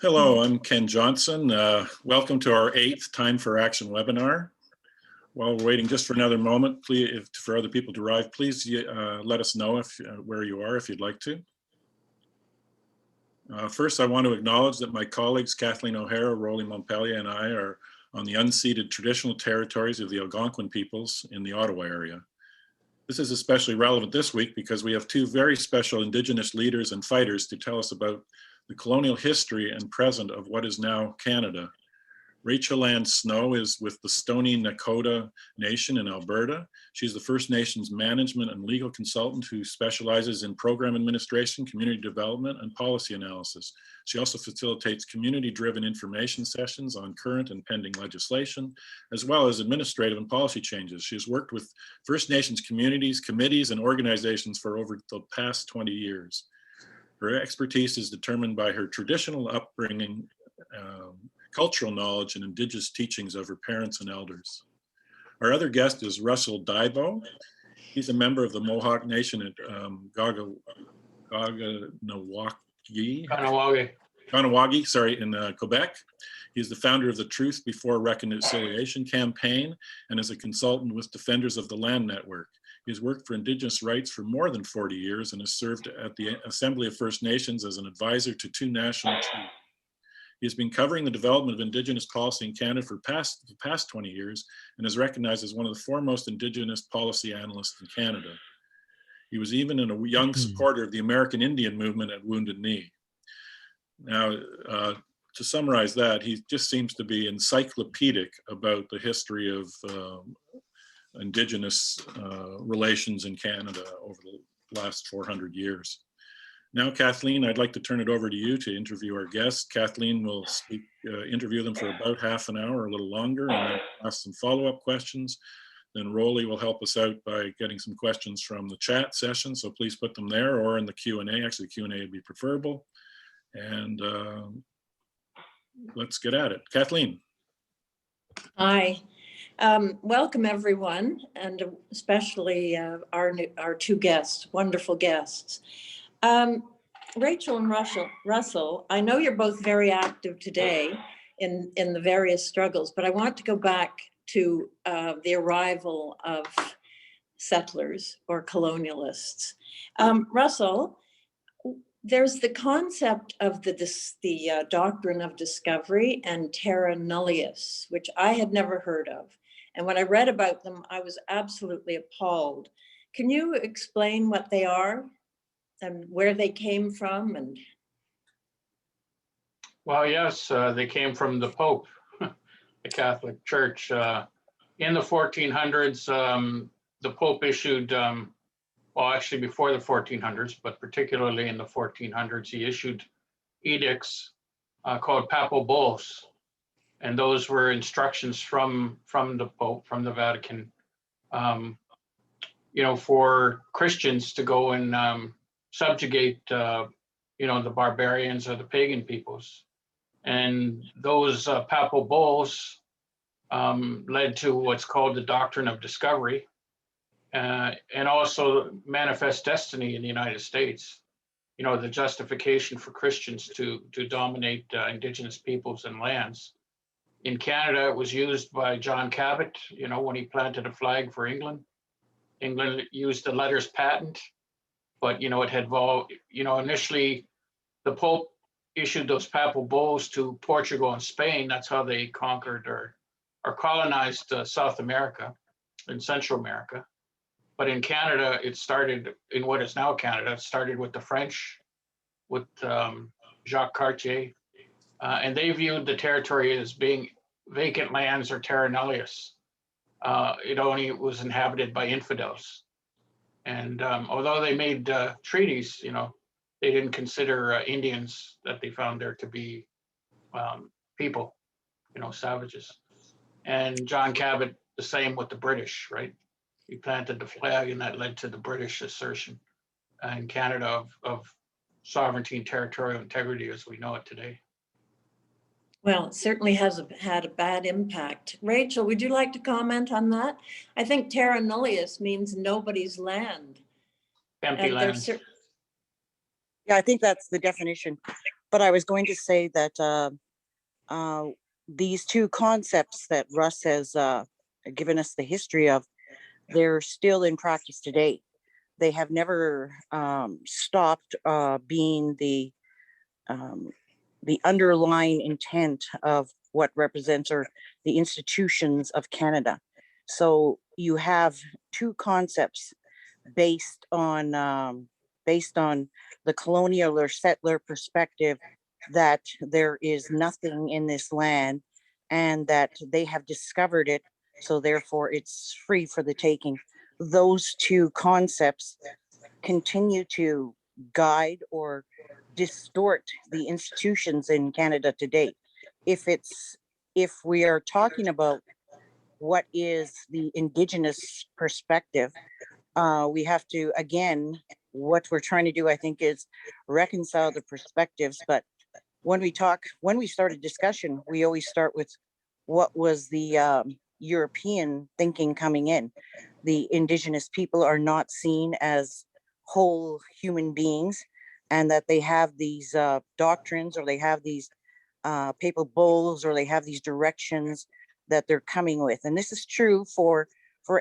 Hello, I'm Ken Johnson. Welcome to our 8th Time for Action webinar. While we're waiting just for another moment, please, for other people to arrive, please let us know where you are if you'd like to. First, I want to acknowledge that my colleagues Kathleen O'Hara, Rolly Montpellier, and I are on the unceded traditional territories of the Algonquin peoples in the Ottawa area. This is especially relevant this week because we have two very special Indigenous leaders and fighters to tell us about the colonial history and present of what is now Canada. Rachel Ann Snow is with the Stoney Nakoda Nation in Alberta. She's the First Nations management and legal consultant who specializes in program administration, community development, and policy analysis. She also facilitates community-driven information sessions on current and pending legislation, as well as administrative and policy changes. She has worked with First Nations communities, committees, and organizations for over the past 20 years. Her expertise is determined by her traditional upbringing, cultural knowledge, and Indigenous teachings of her parents and elders. Our other guest is Russell Diabo. He's a member of the Mohawk Nation at Kahnawake, in Quebec. He's the founder of the Truth Before Reconciliation campaign and is a consultant with Defenders of the Land Network. He has worked for Indigenous rights for more than 40 years and has served at the Assembly of First Nations as an advisor to 2 national chiefs. He has been covering the development of Indigenous policy in Canada for the past 20 years and is recognized as one of the foremost Indigenous policy analysts in Canada. He was even a young supporter of the American Indian movement at Wounded Knee. Now, to summarize that, he just seems to be encyclopedic about the history of Indigenous relations in Canada over the last 400 years. Now, Kathleen, I'd like to turn it over to you to interview our guests. Kathleen will interview them for about half an hour, a little longer, and then ask some follow-up questions. Then Rolly will help us out by getting some questions from the chat session, so please put them there or in the Q&A. Actually, Q&A would be preferable. And let's get at it. Kathleen. Hi. Welcome everyone, and especially our two guests, wonderful guests. Rachel and Russell, I know you're both very active today in the various struggles, but I want to go back to the arrival of settlers or colonialists. Russell, there's the concept of the doctrine of discovery and terra nullius, which I had never heard of. And when I read about them, I was absolutely appalled. Can you explain what they are and where they came from? And well, yes, they came from the Pope, the Catholic Church. In the 1400s, the Pope issued, well, actually before the 1400s, but particularly in the 1400s, he issued edicts called papal bulls. And those were instructions from the Pope, from the Vatican, for Christians to go and subjugate, the barbarians or the pagan peoples. And those papal bulls led to what's called the doctrine of discovery, and also manifest destiny in the United States. The justification for Christians to dominate Indigenous peoples and lands. In Canada, it was used by John Cabot, when he planted a flag for England. England used the letters patent, but, it had, initially the Pope issued those papal bulls to Portugal and Spain. That's how they conquered or colonized South America and Central America. But in Canada, it started in what is now Canada. It started with the French, with Jacques Cartier. And they viewed the territory as being vacant lands or terra nullius. It only was inhabited by infidels. And although they made treaties, they didn't consider Indians that they found there to be people, savages. And John Cabot, the same with the British, right? He planted the flag, and that led to the British assertion in Canada of sovereignty and territorial integrity as we know it today. well, it certainly has had a bad impact. Rachel, would you like to comment on that? I think terra nullius means nobody's land. Empty land. Yeah, I think that's the definition. But I was going to say that these two concepts that Russ has given us the history of, they're still in practice today. They have never stopped being the underlying intent of what represents or the institutions of Canada. So you have two concepts based on the colonial or settler perspective, that there is nothing in this land and that they have discovered it, so therefore it's free for the taking. Those two concepts continue to guide or distort the institutions in Canada today. If we are talking about what is the Indigenous perspective, we have to, again, what we're trying to do, I think, is reconcile the perspectives. But when we start a discussion, we always start with what was the European thinking coming in. The Indigenous people are not seen as whole human beings, and that they have these doctrines, or they have these papal bulls, or they have these directions that they're coming with. And this is true for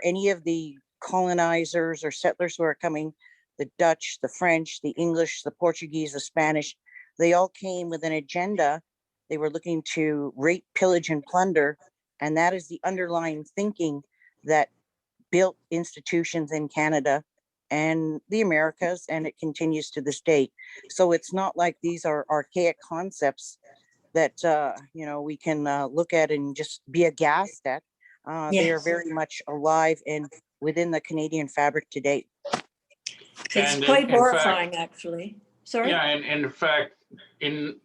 any of the colonizers or settlers who are coming, the Dutch, the French, the English, the Portuguese, the Spanish. They all came with an agenda. They were looking to rape, pillage, and plunder. And that is the underlying thinking that built institutions in Canada and the Americas, and it continues to this day. So it's not like these are archaic concepts that we can look at and just be aghast at. They are Yes. very much alive and within the Canadian fabric today. It's And quite in horrifying, fact, actually. Sorry? yeah, and in fact, in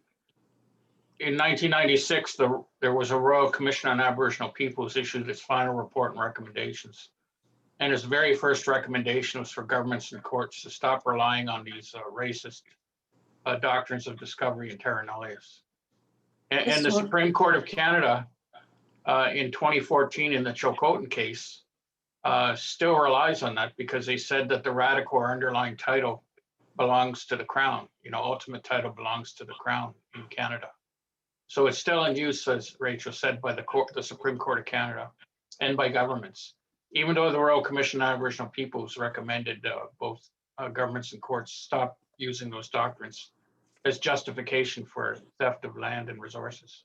1996, there was a Royal Commission on Aboriginal Peoples issued its final report and recommendations. And its very first recommendation was for governments and courts to stop relying on these racist doctrines of discovery and terra nullius. And the Supreme Court of Canada in 2014 in the Chilcotin case still relies on that, because they said that the radical or underlying title belongs to the Crown. Ultimate title belongs to the Crown in Canada. So it's still in use, as Rachel said, by the Supreme Court of Canada and by governments. Even though the Royal Commission on Aboriginal Peoples recommended both governments and courts stop using those doctrines as justification for theft of land and resources.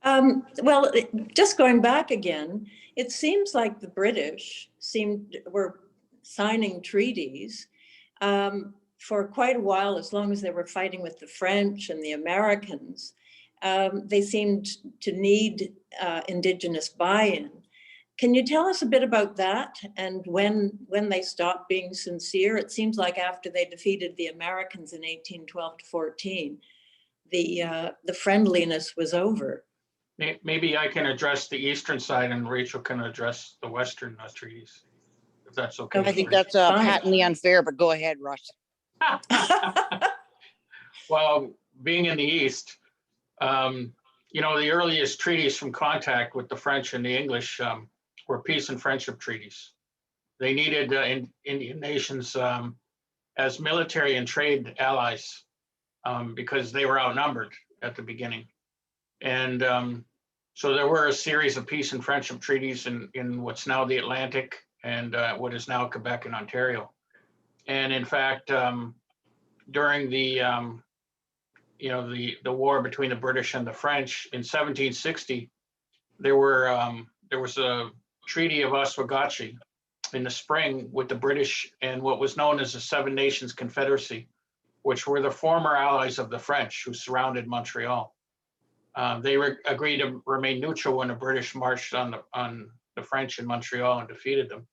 Well, just going back again, it seems like the British were signing treaties for quite a while, as long as they were fighting with the French and the Americans. They seemed to need Indigenous buy-in. Can you tell us a bit about that, and when they stopped being sincere? It seems like after they defeated the Americans in 1812 to 14, the friendliness was over. Maybe I can address the eastern side and Rachel can address the western treaties, if that's okay. I think that's patently unfair, but go ahead, Russ. Well, being in the East, the earliest treaties from contact with the French and the English were peace and friendship treaties. They needed Indian nations as military and trade allies because they were outnumbered at the beginning. And so there were a series of peace and friendship treaties in what's now the Atlantic and what is now Quebec and Ontario. And in fact, during the war between the British and the French in 1760, there was a Treaty of Oswegatchie in the spring with the British and what was known as the Seven Nations Confederacy, which were the former allies of the French who surrounded Montreal. They agreed to remain neutral when the British marched on the French in Montreal and defeated them.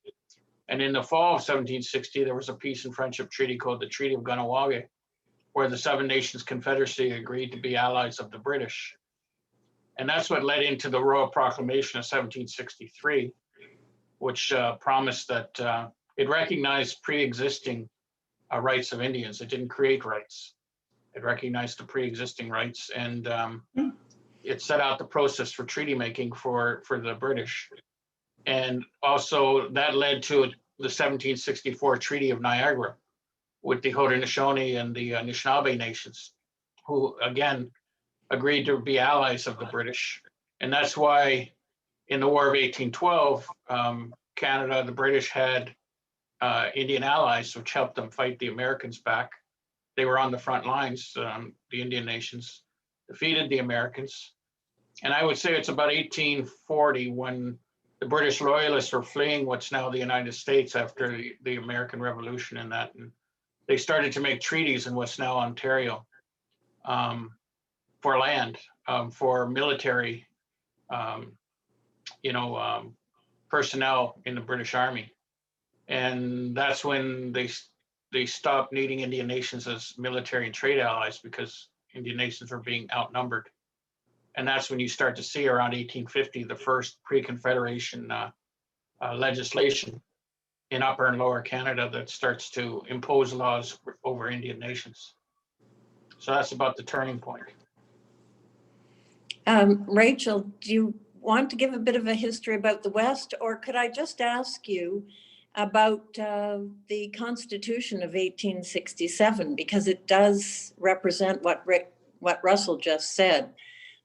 And in the fall of 1760, there was a peace and friendship treaty called the Treaty of Ganawage, where the Seven Nations Confederacy agreed to be allies of the British. And that's what led into the Royal Proclamation of 1763, which promised that it recognized pre-existing rights of Indians. It didn't create rights. It recognized the pre-existing rights, and it set out the process for treaty making for the British. And also that led to the 1764 Treaty of Niagara with the Haudenosaunee and the Anishinaabe nations, who again agreed to be allies of the British. And that's why in the War of 1812, Canada, the British had Indian allies, which helped them fight the Americans back. They were on the front lines. The Indian nations defeated the Americans. And I would say it's about 1840 when the British loyalists were fleeing what's now the United States after the American Revolution and that. And they started to make treaties in what's now Ontario for land, for military, personnel in the British Army. And that's when they stopped needing Indian nations as military and trade allies because Indian nations were being outnumbered. And that's when you start to see around 1850, the first pre-Confederation legislation in Upper and Lower Canada that starts to impose laws over Indian nations. So that's about the turning point. Rachel, do you want to give a bit of a history about the West, or could I just ask you about the Constitution of 1867, because it does represent what Russell just said,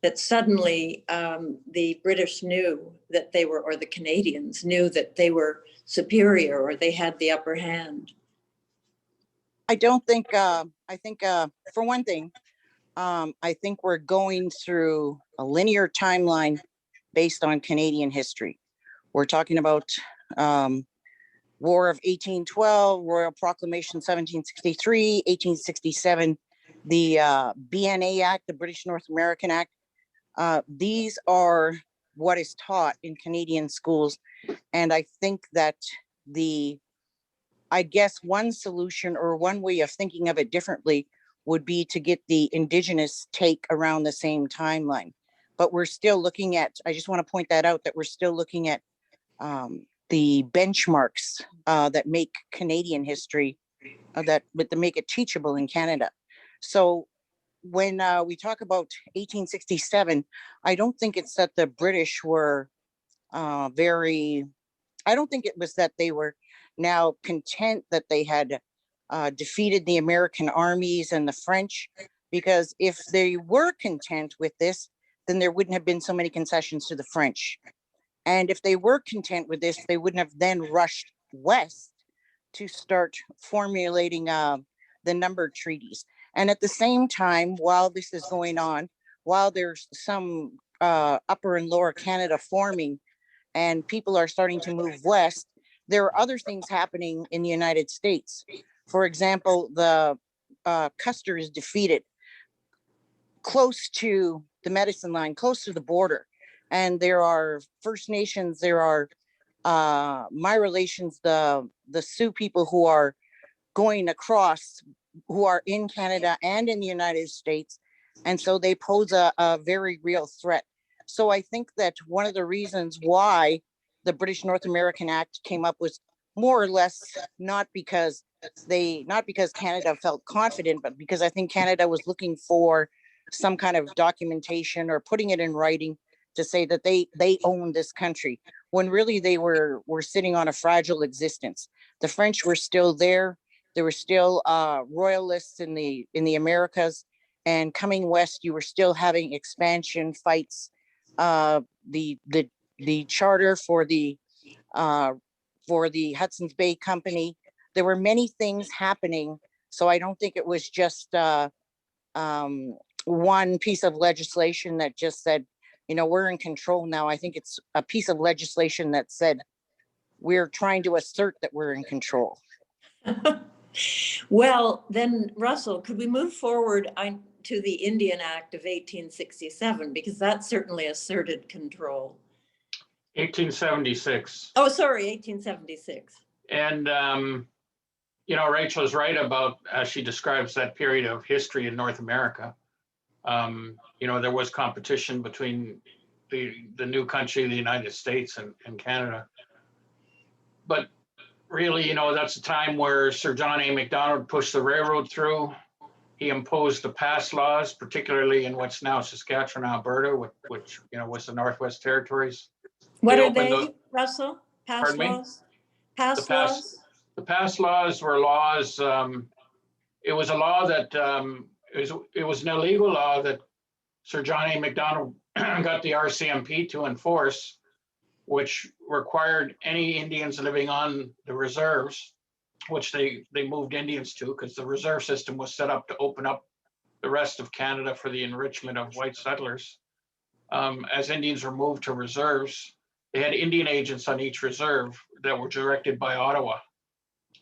that suddenly the British knew that they were, or the Canadians knew that they were superior or they had the upper hand. I don't think, I think for one thing, I think we're going through a linear timeline based on Canadian history. We're talking about War of 1812, Royal Proclamation 1763, 1867, the BNA Act, the British North American Act. These are what is taught in Canadian schools. And I think that I guess one solution or one way of thinking of it differently would be to get the Indigenous take around the same timeline. But we're still looking at, I just want to point that out, that we're still looking at the benchmarks that make Canadian history, that make it teachable in Canada. So when we talk about 1867, I don't think it's that the British were I don't think it was that they were now content that they had defeated the American armies and the French, because if they were content with this, then there wouldn't have been so many concessions to the French. And if they were content with this, they wouldn't have then rushed west to start formulating the numbered treaties. And at the same time, while this is going on, while there's some Upper and Lower Canada forming and people are starting to move west, there are other things happening in the United States. For example, the Custer is defeated close to the medicine line, close to the border. And there are First Nations, there are my relations, the Sioux people who are going across, who are in Canada and in the United States. And so they pose a very real threat. So I think that one of the reasons why the British North American Act came up was more or less not because Canada felt confident, but because I think Canada was looking for some kind of documentation or putting it in writing to say that they own this country, when really they were sitting on a fragile existence. The French were still there. There were still royalists in the Americas, and coming west, you were still having expansion fights. The charter for the Hudson's Bay Company. There were many things happening. So I don't think it was just one piece of legislation that just said, we're in control now. I think it's a piece of legislation that said, we're trying to assert that we're in control. Well, then, Russell, could we move forward to the Indian Act of 1867, because that certainly asserted control. 1876. Oh, sorry, 1876. And, Rachel is right about, as she describes that period of history in North America. There was competition between the new country, the United States and Canada. But really, that's a time where Sir John A. Macdonald pushed the railroad through. He imposed the pass laws, particularly in what's now Saskatchewan, Alberta, which was the Northwest Territories. What are they, Russell? Pass Pardon me? laws? Pass laws? The pass laws were laws. It was a law that it was an illegal law that Sir John A. Macdonald got the RCMP to enforce, which required any Indians living on the reserves, which they moved Indians to because the reserve system was set up to open up the rest of Canada for the enrichment of white settlers. As Indians were moved to reserves, they had Indian agents on each reserve that were directed by Ottawa.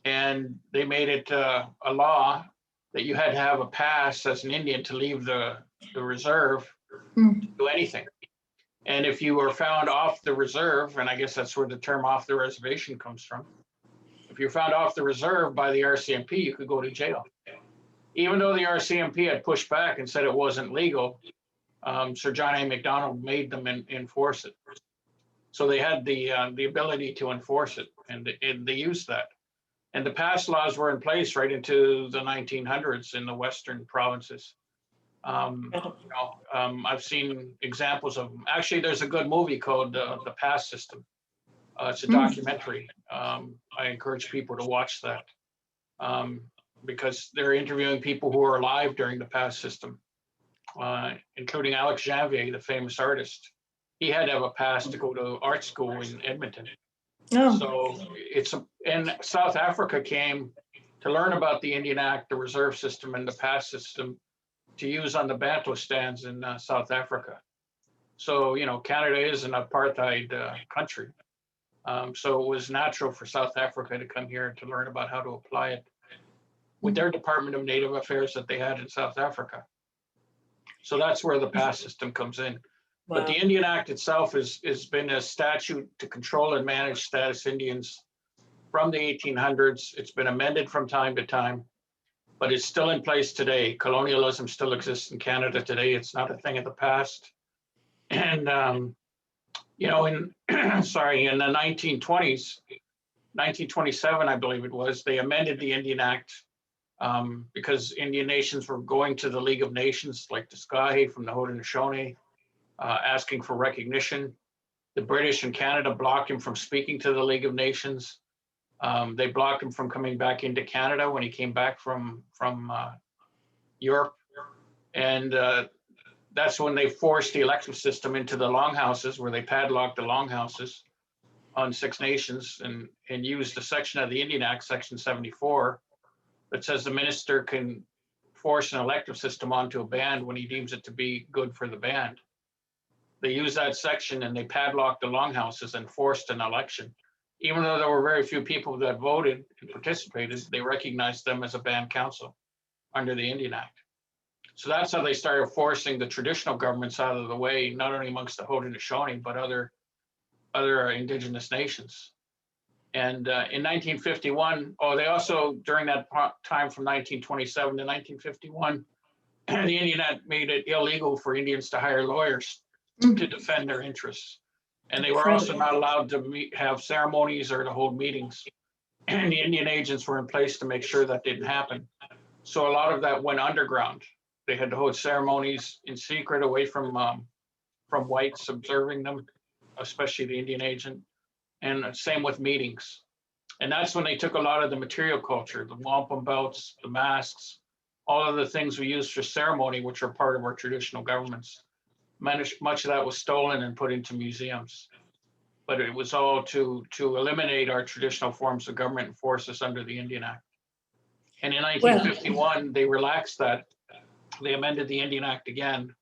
And they made it a law that you had to have a pass as an Indian to leave the reserve to do anything. And if you were found off the reserve, and I guess that's where the term off the reservation comes from, if you're found off the reserve by the RCMP, you could go to jail. Even though the RCMP had pushed back and said it wasn't legal, Sir John A. Macdonald made them enforce it. So they had the ability to enforce it, and they used that. And the pass laws were in place right into the 1900s in the Western provinces. I've seen examples of them. Actually, there's a good movie called The Pass System. It's a documentary. I encourage people to watch that because they're interviewing people who are alive during the pass system, including Alex Janvier, the famous artist. He had to have a pass to go to art school in Edmonton. Oh, So and South Africa came to learn about the Indian Act, the reserve system, and the pass system to use on the Bantu stands in South Africa. So, Canada is an apartheid country. So it was natural for South Africa to come here to learn about how to apply it with their Department of Native Affairs that they had in South Africa. So that's where the pass system comes in. wow. But the Indian Act itself has been a statute to control and manage status Indians from the 1800s. It's been amended from time to time, but it's still in place today. Colonialism still exists in Canada today. It's not a thing of the past. And, in the 1920s, 1927, I believe it was, they amended the Indian Act because Indian nations were going to the League of Nations, like Tuskahe from the Haudenosaunee, asking for recognition. The British and Canada blocked him from speaking to the League of Nations. They blocked him from coming back into Canada when he came back from Europe. And that's when they forced the elective system into the longhouses, where they padlocked the longhouses on Six Nations and used a section of the Indian Act, Section 74, that says the minister can force an elective system onto a band when he deems it to be good for the band. They used that section and they padlocked the longhouses and forced an election. Even though there were very few people that voted and participated, they recognized them as a band council under the Indian Act. So that's how they started forcing the traditional governments out of the way, not only amongst the Haudenosaunee, but other Indigenous nations. And in 1951, they also, during that time from 1927 to 1951, the Indian Act made it illegal for Indians to hire lawyers to defend their interests. And they were also not allowed to have ceremonies or to hold meetings. And the Indian agents were in place to make sure that didn't happen. So a lot of that went underground. They had to hold ceremonies in secret, away from whites observing them, especially the Indian agent. And same with meetings. And that's when they took a lot of the material culture, the wampum belts, the masks, all of the things we use for ceremony, which are part of our traditional governments. Much of that was stolen and put into museums. But it was all to eliminate our traditional forms of government and force us under the Indian Act. And in 1951, they relaxed that. They amended the Indian Act again,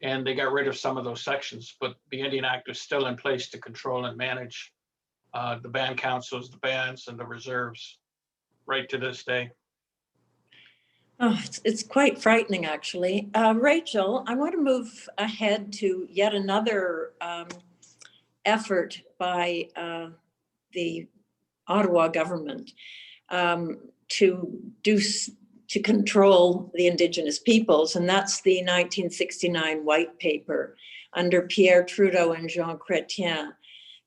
and they got rid of some of those sections. But the Indian Act was still in place to control and manage the band councils, the bands, and the reserves, right to this day. Oh, it's quite frightening, actually. Rachel, I want to move ahead to yet another effort by the Ottawa government to control the Indigenous peoples, and that's the 1969 White Paper under Pierre Trudeau and Jean Chrétien.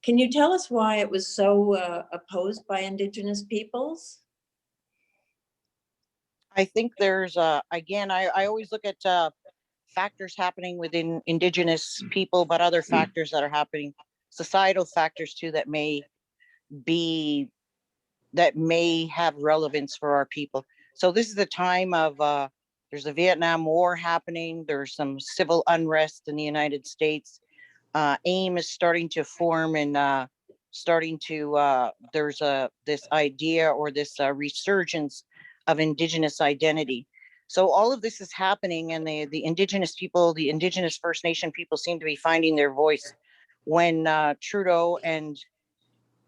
Can you tell us why it was so opposed by Indigenous peoples? I think there's, again, I always look at factors happening within Indigenous people, but other factors that are happening, societal factors too, that may have relevance for our people. So this is the time of There's a Vietnam War happening. There's some civil unrest in the United States. AIM is starting to form and there's this idea or this resurgence of Indigenous identity. So all of this is happening, and the Indigenous people, the Indigenous First Nation people, seem to be finding their voice when Trudeau and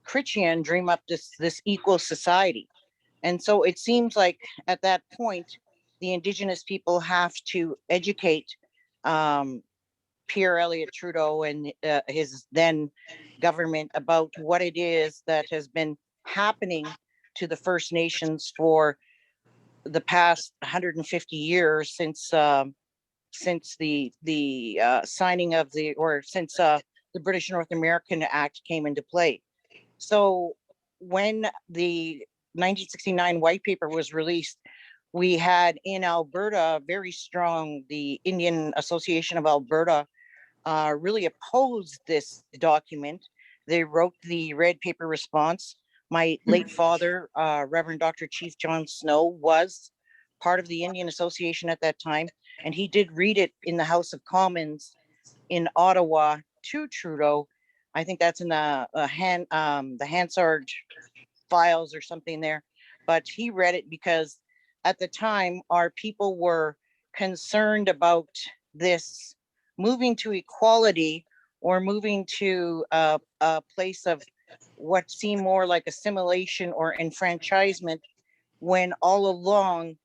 Chrétien dream up this equal society. And so it seems like at that point, the Indigenous people have to educate Pierre Elliott Trudeau and his then government about what it is that has been happening to the First Nations for the past 150 years since the signing of since the British North American Act came into play. So when the 1969 white paper was released, we had in Alberta very strong, the Indian Association of Alberta really opposed this document. They wrote the red paper response. My late father, Reverend Dr. Chief John Snow, was part of the Indian Association at that time, and he did read it in the House of Commons in Ottawa to Trudeau. I think that's in the Hansard files or something there, but he read it because at the time our people were concerned about this moving to equality or moving to a place of what seemed more like assimilation or enfranchisement, when all along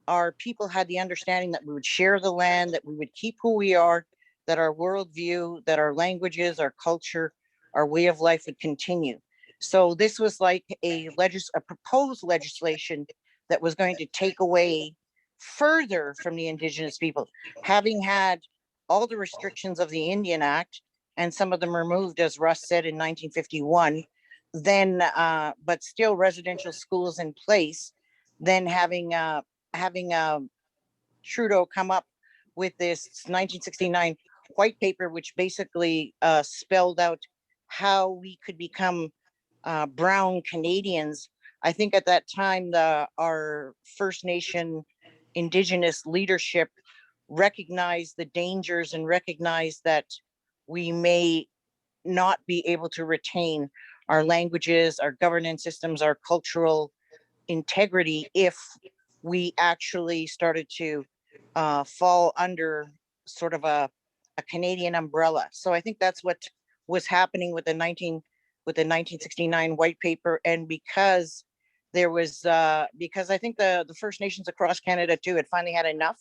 our people had the understanding that we would share the land, that we would keep who we are, that our worldview, that our languages, our culture, our way of life would continue. So this was like a proposed legislation that was going to take away further from the Indigenous people, having had all the restrictions of the Indian Act, and some of them removed, as Russ said, in 1951, then, but still residential schools in place, then having Trudeau come up with this 1969 white paper, which basically spelled out how we could become brown Canadians. I think at that time, our First Nation Indigenous leadership recognized the dangers and recognized that we may not be able to retain our languages, our governance systems, our cultural integrity if we actually started to fall under sort of a Canadian umbrella. So I think that's what was happening with the 1969 white paper. And because there was because I think the First Nations across Canada too had finally had enough,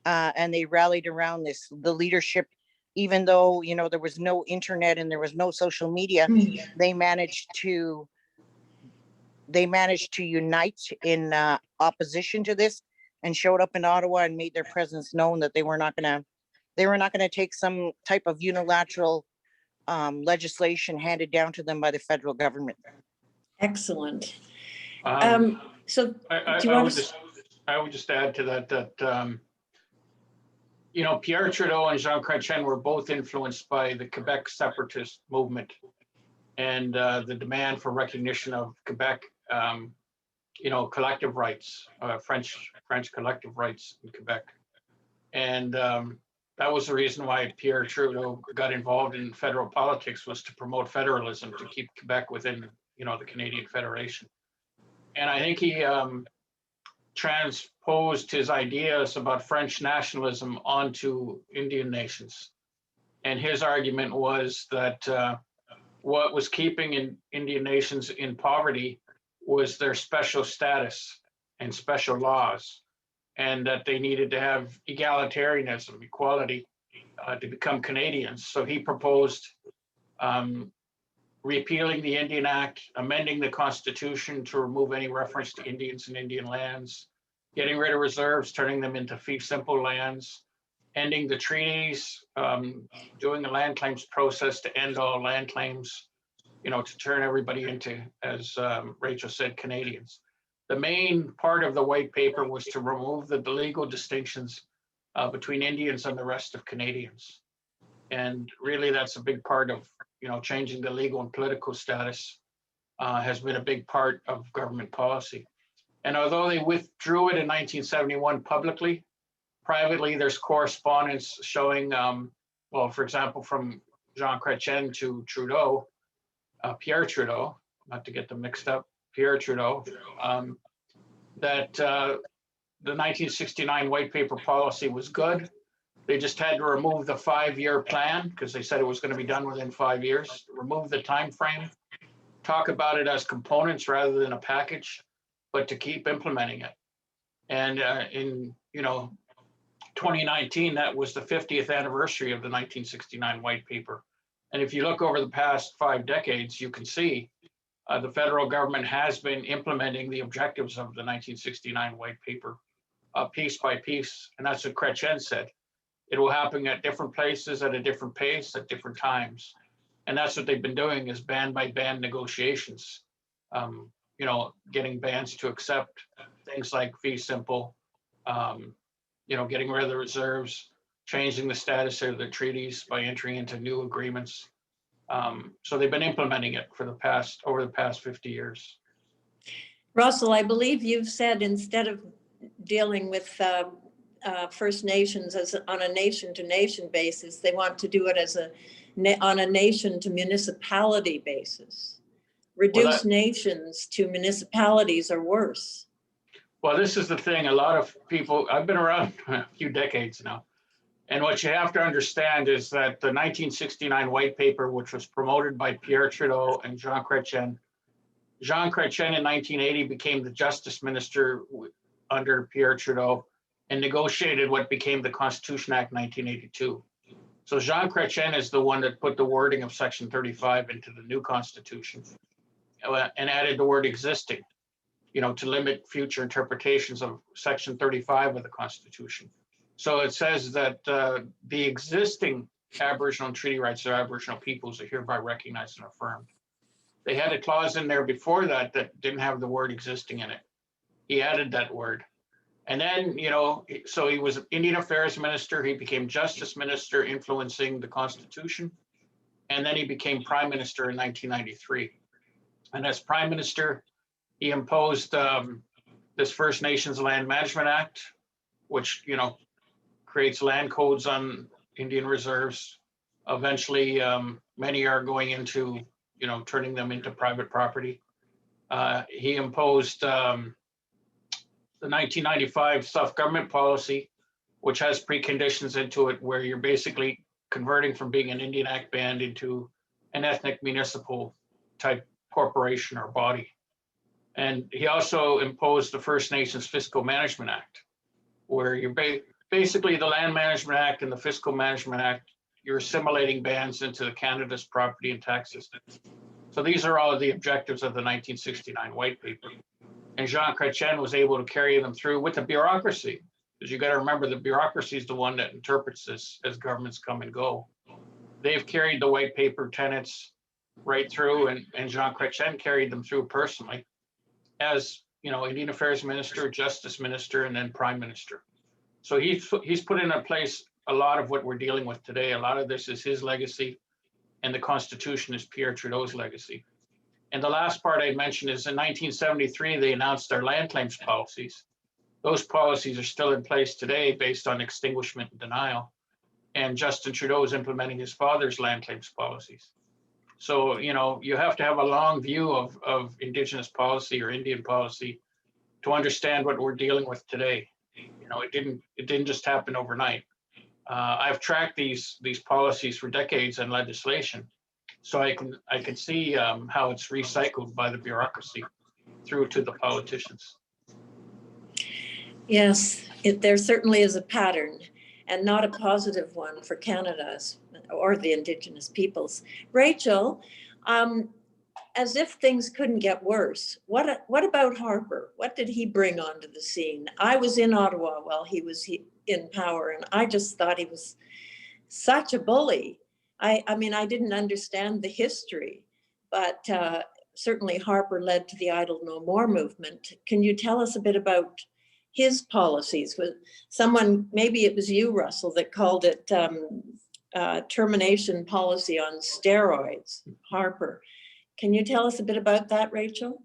and they rallied around the leadership. Even though, you know, there was no internet and there was no social media, they managed to unite in opposition to this, and showed up in Ottawa and made their presence known, that they were not going to take some type of unilateral legislation handed down to them by the federal government. Excellent. Um, So do you I want would to? just, I would just add to that, you know, Pierre Trudeau and Jean Chrétien were both influenced by the Quebec separatist movement and the demand for recognition of Quebec, you know, collective rights, French collective rights in Quebec. And that was the reason why Pierre Trudeau got involved in federal politics, was to promote federalism, to keep Quebec within, you know, the Canadian Federation. And I think he transposed his ideas about French nationalism onto Indian nations. And his argument was that what was keeping Indian nations in poverty was their special status and special laws, and that they needed to have egalitarianism, equality, to become Canadians. So he proposed repealing the Indian Act, amending the Constitution to remove any reference to Indians and Indian lands, getting rid of reserves, turning them into fee simple lands, ending the treaties, doing the land claims process to end all land claims, you know, to turn everybody into, as Rachel said, Canadians. The main part of the white paper was to remove the legal distinctions between Indians and the rest of Canadians. And really, that's a big part of, you know, changing the legal and political status has been a big part of government policy. And although they withdrew it in 1971 publicly, privately, there's correspondence showing, well, for example, from Jean Chrétien to Trudeau, Pierre Trudeau, not to get them mixed up, Pierre Trudeau, that the 1969 white paper policy was good. They just had to remove the 5-year plan because they said it was going to be done within 5 years, remove the time frame, talk about it as components rather than a package, but to keep implementing it. And in 2019, that was the 50th anniversary of the 1969 white paper. And if you look over the past 5 decades, you can see the federal government has been implementing the objectives of the 1969 white paper piece by piece. And that's what Chrétien said. It will happen at different places at a different pace at different times. And that's what they've been doing is band by band negotiations, getting bands to accept things like fee simple, getting rid of the reserves, changing the status of the treaties by entering into new agreements. So they've been implementing it for over the past 50 years. Russell, I believe you've said instead of dealing with First Nations as on a nation-to-nation basis, they want to do it as on a nation-to-municipality basis. Reduce nations to municipalities are worse. Well, this is the thing. A lot of people, I've been around a few decades now. And what you have to understand is that the 1969 white paper, which was promoted by Pierre Trudeau and Jean Chrétien in 1980 became the justice minister under Pierre Trudeau and negotiated what became the Constitution Act 1982. So Jean Chrétien is the one that put the wording of Section 35 into the new Constitution and added the word existing, to limit future interpretations of Section 35 of the Constitution. So it says that the existing Aboriginal and treaty rights of Aboriginal peoples are hereby recognized and affirmed. They had a clause in there before that didn't have the word existing in it. He added that word. And then, so he was Indian Affairs Minister. He became Justice Minister, influencing the Constitution. And then he became Prime Minister in 1993. And as Prime Minister, he imposed this First Nations Land Management Act, which, creates land codes on Indian reserves. Eventually, many are going into, turning them into private property. He imposed the 1995 self-government policy, which has preconditions into it where you're basically converting from being an Indian Act band into an ethnic municipal type corporation or body. And he also imposed the First Nations Fiscal Management Act, where you're basically the Land Management Act and the Fiscal Management Act, you're assimilating bands into Canada's property and tax system. So these are all the objectives of the 1969 white paper. And Jean Chrétien was able to carry them through with the bureaucracy, because you got to remember the bureaucracy is the one that interprets this as governments come and go. They've carried the white paper tenets right through, and Jean Chrétien carried them through personally as, Indian Affairs Minister, Justice Minister, and then Prime Minister. So he's put into place a lot of what we're dealing with today. A lot of this is his legacy, and the Constitution is Pierre Trudeau's legacy. And the last part I mentioned is in 1973, they announced their land claims policies. Those policies are still in place today based on extinguishment and denial. And Justin Trudeau is implementing his father's land claims policies. So, you have to have a long view of Indigenous policy or Indian policy to understand what we're dealing with today. It didn't just happen overnight. I've tracked these policies for decades in legislation, so I can see how it's recycled by the bureaucracy through to the politicians. Yes, there certainly is a pattern, and not a positive one for Canada or the Indigenous peoples. Rachel, as if things couldn't get worse, what about Harper? What did he bring onto the scene? I was in Ottawa while he was in power, and I just thought he was such a bully. I mean, I didn't understand the history, but certainly Harper led to the Idle No More movement. Can you tell us a bit about his policies? With someone, maybe it was you, Russell, that called it termination policy on steroids, Harper. Can you tell us a bit about that, Rachel?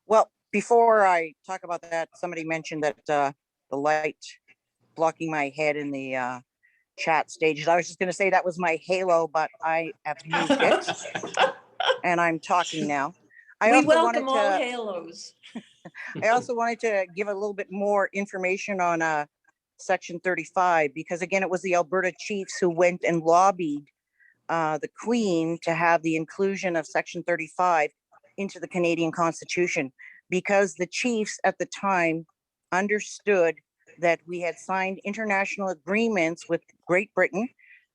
Well, before I talk about that, somebody mentioned that the light blocking my head in the chat stages. I was just going to say that was my halo, but I have moved it and I'm talking now. We welcome all halos. I also wanted to give a little bit more information on Section 35, because again, it was the Alberta chiefs who went and lobbied the Queen to have the inclusion of Section 35 into the Canadian Constitution, because the chiefs at the time understood that we had signed international agreements with Great Britain,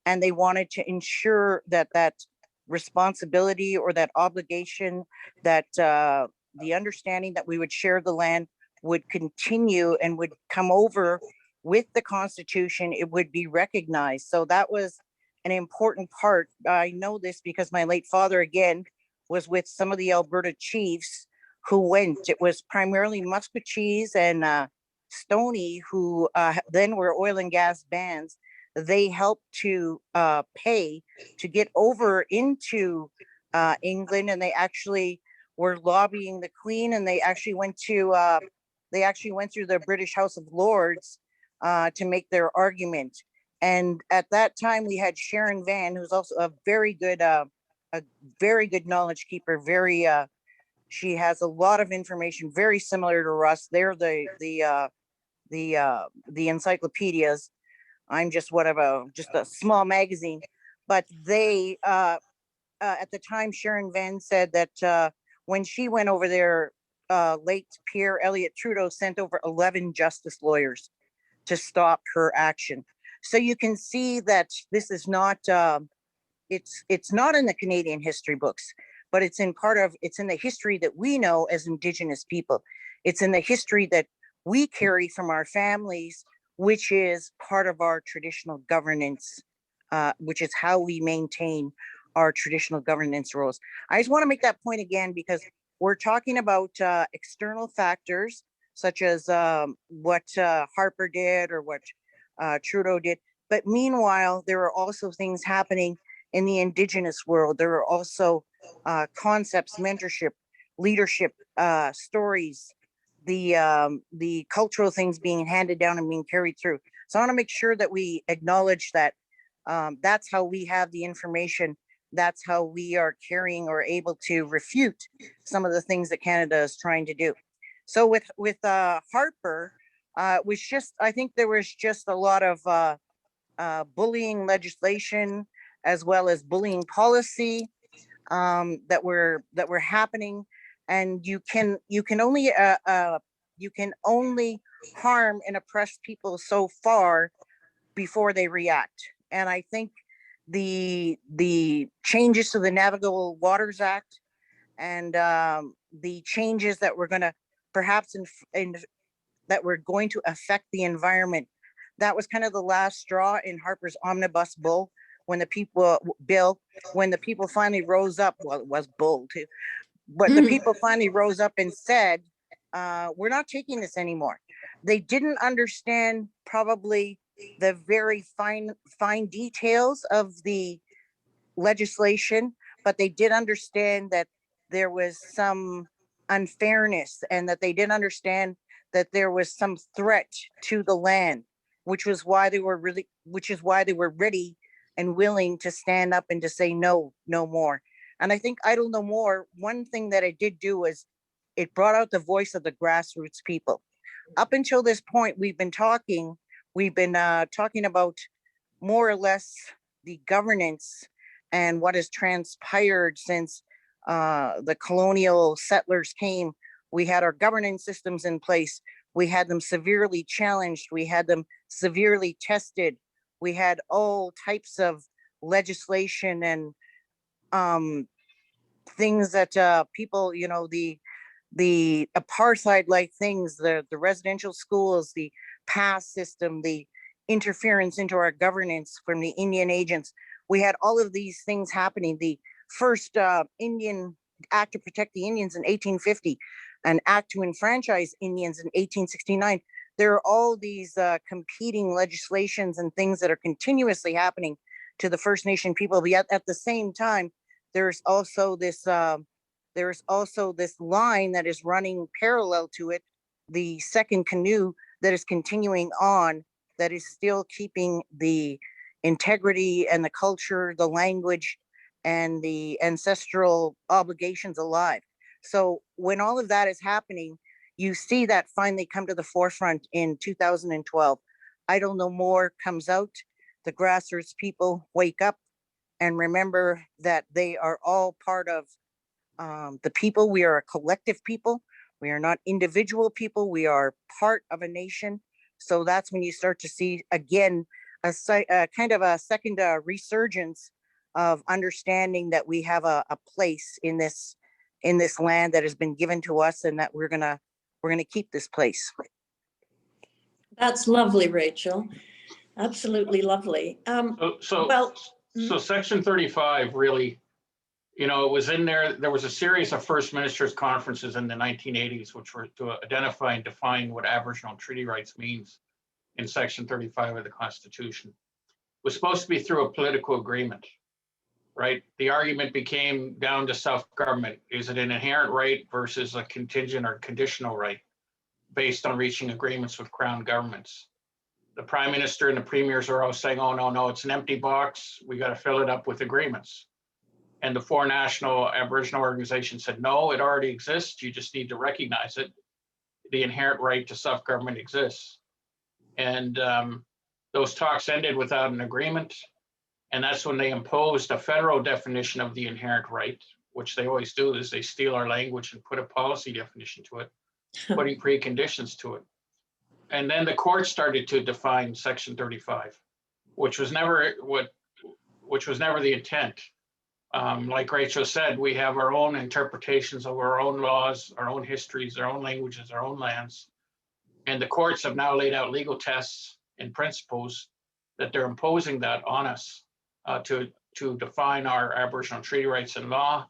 and they wanted to ensure that that responsibility or that obligation, that the understanding that we would share the land would continue and would come over with the Constitution, it would be recognized. So that was an important part. I know this because my late father, again, was with some of the Alberta chiefs who went. It was primarily Musquechees and Stoney, who then were oil and gas bands. They helped to pay to get over into England, and they actually were lobbying the Queen, and they actually went through the British House of Lords to make their argument. And at that time, we had Sharon Van, who's also a very good knowledge keeper. She has a lot of information, very similar to Russ. They're the encyclopedias. I'm just just a small magazine. But they, at the time, Sharon Van said that when she went over there, late Pierre Trudeau sent over 11 justice lawyers to stop her action. So you can see that this is not, it's not in the Canadian history books, but it's in the history that we know as Indigenous people. It's in the history that we carry from our families, which is part of our traditional governance, which is how we maintain our traditional governance rules. I just want to make that point again, because we're talking about external factors, such as what Harper did or what Trudeau did. But meanwhile, there are also things happening in the Indigenous world. There are also concepts, mentorship, leadership, stories, the cultural things being handed down and being carried through. So I want to make sure that we acknowledge that that's how we have the information. That's how we are carrying or able to refute some of the things that Canada is trying to do. So with Harper, was just, I think there was just a lot of bullying legislation as well as bullying policy that were happening, and you can only harm and oppress people so far before they react. And I think the changes to the Navigable Waters Act and the changes that we're going to perhaps that were going to affect the environment, that was kind of the last straw in Harper's omnibus bill, when the people finally rose up. Well, it was bull too, but the people finally rose up and said, we're not taking this anymore. They didn't understand probably the very fine details of the legislation, but they did understand that there was some unfairness, and that they didn't understand that there was some threat to the land, which is why they were ready and willing to stand up and to say no more. And I think Idle No More, one thing that it did do was it brought out the voice of the grassroots people. Up until this point, we've been talking about more or less the governance and what has transpired since the colonial settlers came. We had our governance systems in place. We had them severely challenged. We had them severely tested. We had all types of legislation and things that people, the apartheid-like things, the residential schools, the pass system, the interference into our governance from the Indian agents. We had all of these things happening. The first Indian Act to Protect the Indians in 1850, an act to enfranchise Indians in 1869. There are all these competing legislations and things that are continuously happening to the First Nation people. But yet at the same time, there's also this line that is running parallel to it, the second canoe that is continuing on that is still keeping the integrity and the culture, the language, and the ancestral obligations alive. So when all of that is happening, you see that finally come to the forefront in 2012. Idle No More comes out. The grassroots people wake up and remember that they are all part of the people. We are a collective people. We are not individual people. We are part of a nation. So that's when you start to see again a kind of a second resurgence of understanding that we have a place in this land that has been given to us, and that we're gonna keep this place. That's lovely, Rachel. Absolutely lovely. Well, So Section 35 really, you know, it was in there. There was a series of First Ministers conferences in the 1980s, which were to identify and define what Aboriginal treaty rights means in Section 35 of the Constitution. It was supposed to be through a political agreement, right? The argument became down to self-government. Is it an inherent right versus a contingent or conditional right based on reaching agreements with Crown governments? The Prime Minister and the Premiers are all saying, oh, no, it's an empty box. We got to fill it up with agreements. And the four national Aboriginal organizations said, no, it already exists. You just need to recognize it. The inherent right to self-government exists. And those talks ended without an agreement. And that's when they imposed a federal definition of the inherent right, which they always do, is they steal our language and put a policy definition to it, putting preconditions to it. And then the court started to define Section 35, which was never the intent. Like Rachel said, we have our own interpretations of our own laws, our own histories, our own languages, our own lands. And the courts have now laid out legal tests and principles that they're imposing that on us to define our Aboriginal treaty rights in law.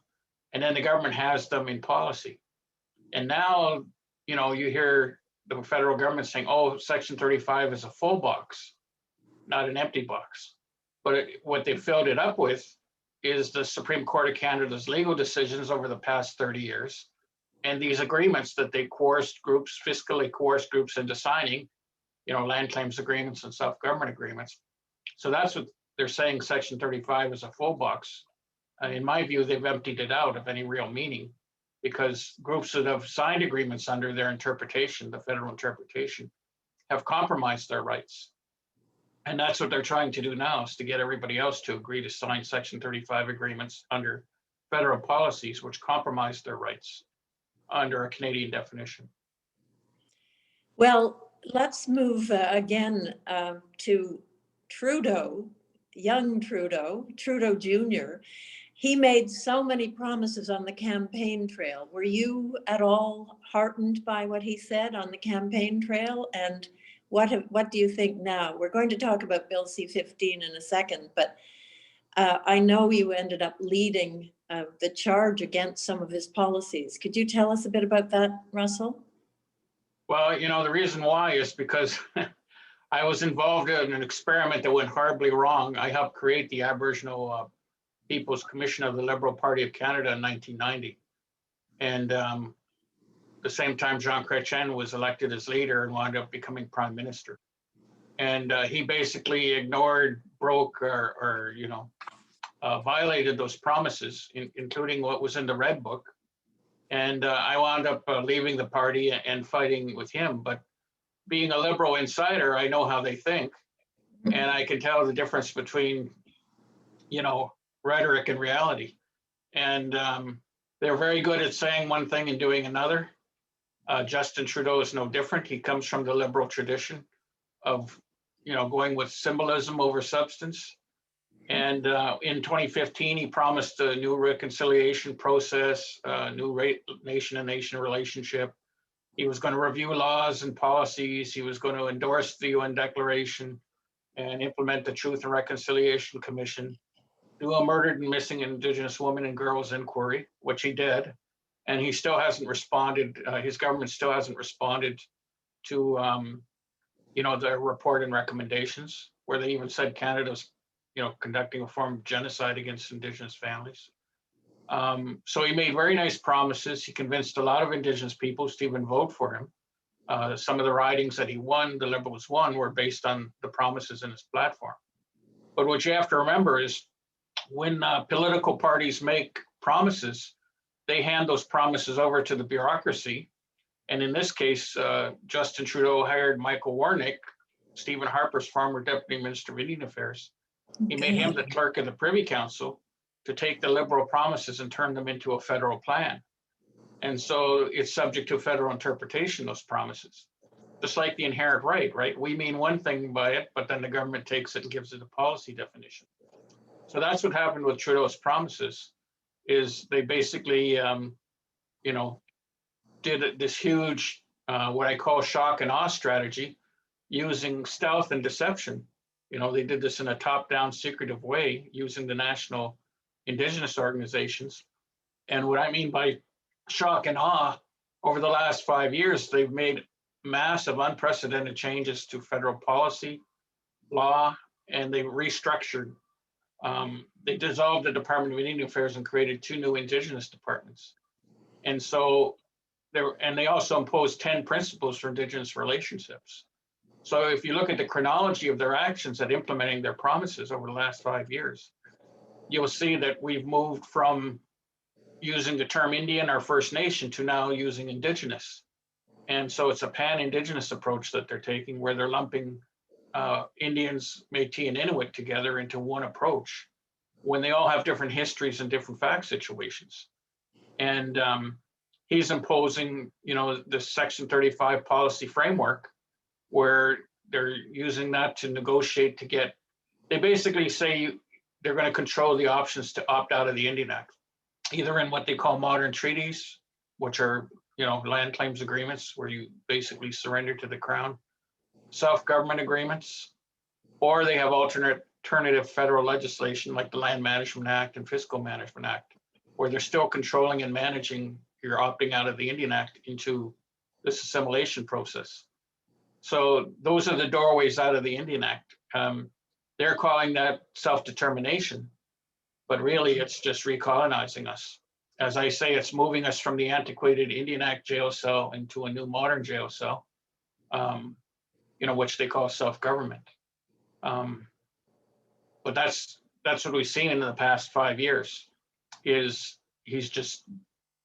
And then the government has them in policy. And now, you know, you hear the federal government saying, oh, Section 35 is a full box, not an empty box. But what they filled it up with is the Supreme Court of Canada's legal decisions over the past 30 years, and these agreements that they coerced groups, fiscally coerced groups into signing, you know, land claims agreements and self-government agreements. So that's what they're saying Section 35 is a full box. In my view, they've emptied it out of any real meaning, because groups that have signed agreements under their interpretation, the federal interpretation, have compromised their rights. And that's what they're trying to do now, is to get everybody else to agree to sign Section 35 agreements under federal policies, which compromise their rights under a Canadian definition. well, let's move again to Trudeau, young Trudeau, Trudeau Jr. He made so many promises on the campaign trail. Were you at all heartened by what he said on the campaign trail? And what do you think now? We're going to talk about Bill C-15 in a second, but I know you ended up leading the charge against some of his policies. Could you tell us a bit about that, Russell? Well, you know, the reason why is because I was involved in an experiment that went horribly wrong. I helped create the Aboriginal Peoples Commission of the Liberal Party of Canada in 1990. And the same time, Jean Chrétien was elected as leader and wound up becoming prime minister. And he basically ignored, broke, or you know, violated those promises, including what was in the Red Book. And I wound up leaving the party and fighting with him. But being a Liberal insider, I know how they think. And I can tell the difference between, you know, rhetoric and reality. And they're very good at saying one thing and doing another. Justin Trudeau is no different. He comes from the Liberal tradition of, you know, going with symbolism over substance. And in 2015, he promised a new reconciliation process, new nation-to-nation relationship. He was going to review laws and policies. He was going to endorse the UN Declaration and implement the Truth and Reconciliation Commission, do a murdered and missing Indigenous women and girls inquiry, which he did. And he still hasn't responded. His government still hasn't responded to, you know, the report and recommendations, where they even said Canada's, you know, conducting a form of genocide against Indigenous families. So he made very nice promises. He convinced a lot of Indigenous peoples to even vote for him. Some of the ridings that he won, the Liberals won, were based on the promises in his platform. But what you have to remember is when political parties make promises, they hand those promises over to the bureaucracy. And in this case, Justin Trudeau hired Michael Warnick, Stephen Harper's former Deputy Minister of Indian Affairs. He made him the clerk of the Privy Council to take the Liberal promises and turn them into a federal plan. And so it's subject to federal interpretation, those promises. Just like the inherent right? We mean one thing by it, but then the government takes it and gives it a policy definition. So that's what happened with Trudeau's promises, is they basically, did this huge, what I call shock and awe strategy, using stealth and deception. They did this in a top-down secretive way using the national Indigenous organizations. And what I mean by shock and awe, over the last 5 years, they've made massive unprecedented changes to federal policy, law, and they restructured. They dissolved the Department of Indian Affairs and created 2 new Indigenous departments. And so they also imposed 10 principles for Indigenous relationships. So if you look at the chronology of their actions at implementing their promises over the last 5 years, you'll see that we've moved from using the term Indian or First Nation to now using Indigenous. And so it's a pan-Indigenous approach that they're taking, where they're lumping Indians, Métis, and Inuit together into one approach when they all have different histories and different fact situations. And he's imposing, the Section 35 policy framework, where they're using that to negotiate to get, they basically say they're going to control the options to opt out of the Indian Act, either in what they call modern treaties, which are, land claims agreements where you basically surrender to the Crown, self-government agreements, or they have alternative federal legislation like the Land Management Act and Fiscal Management Act, where they're still controlling and managing your opting out of the Indian Act into this assimilation process. So those are the doorways out of the Indian Act. They're calling that self-determination, but really it's just recolonizing us. As I say, it's moving us from the antiquated Indian Act jail cell into a new modern jail cell, which they call self-government. But that's what we've seen in the past 5 years, is he's just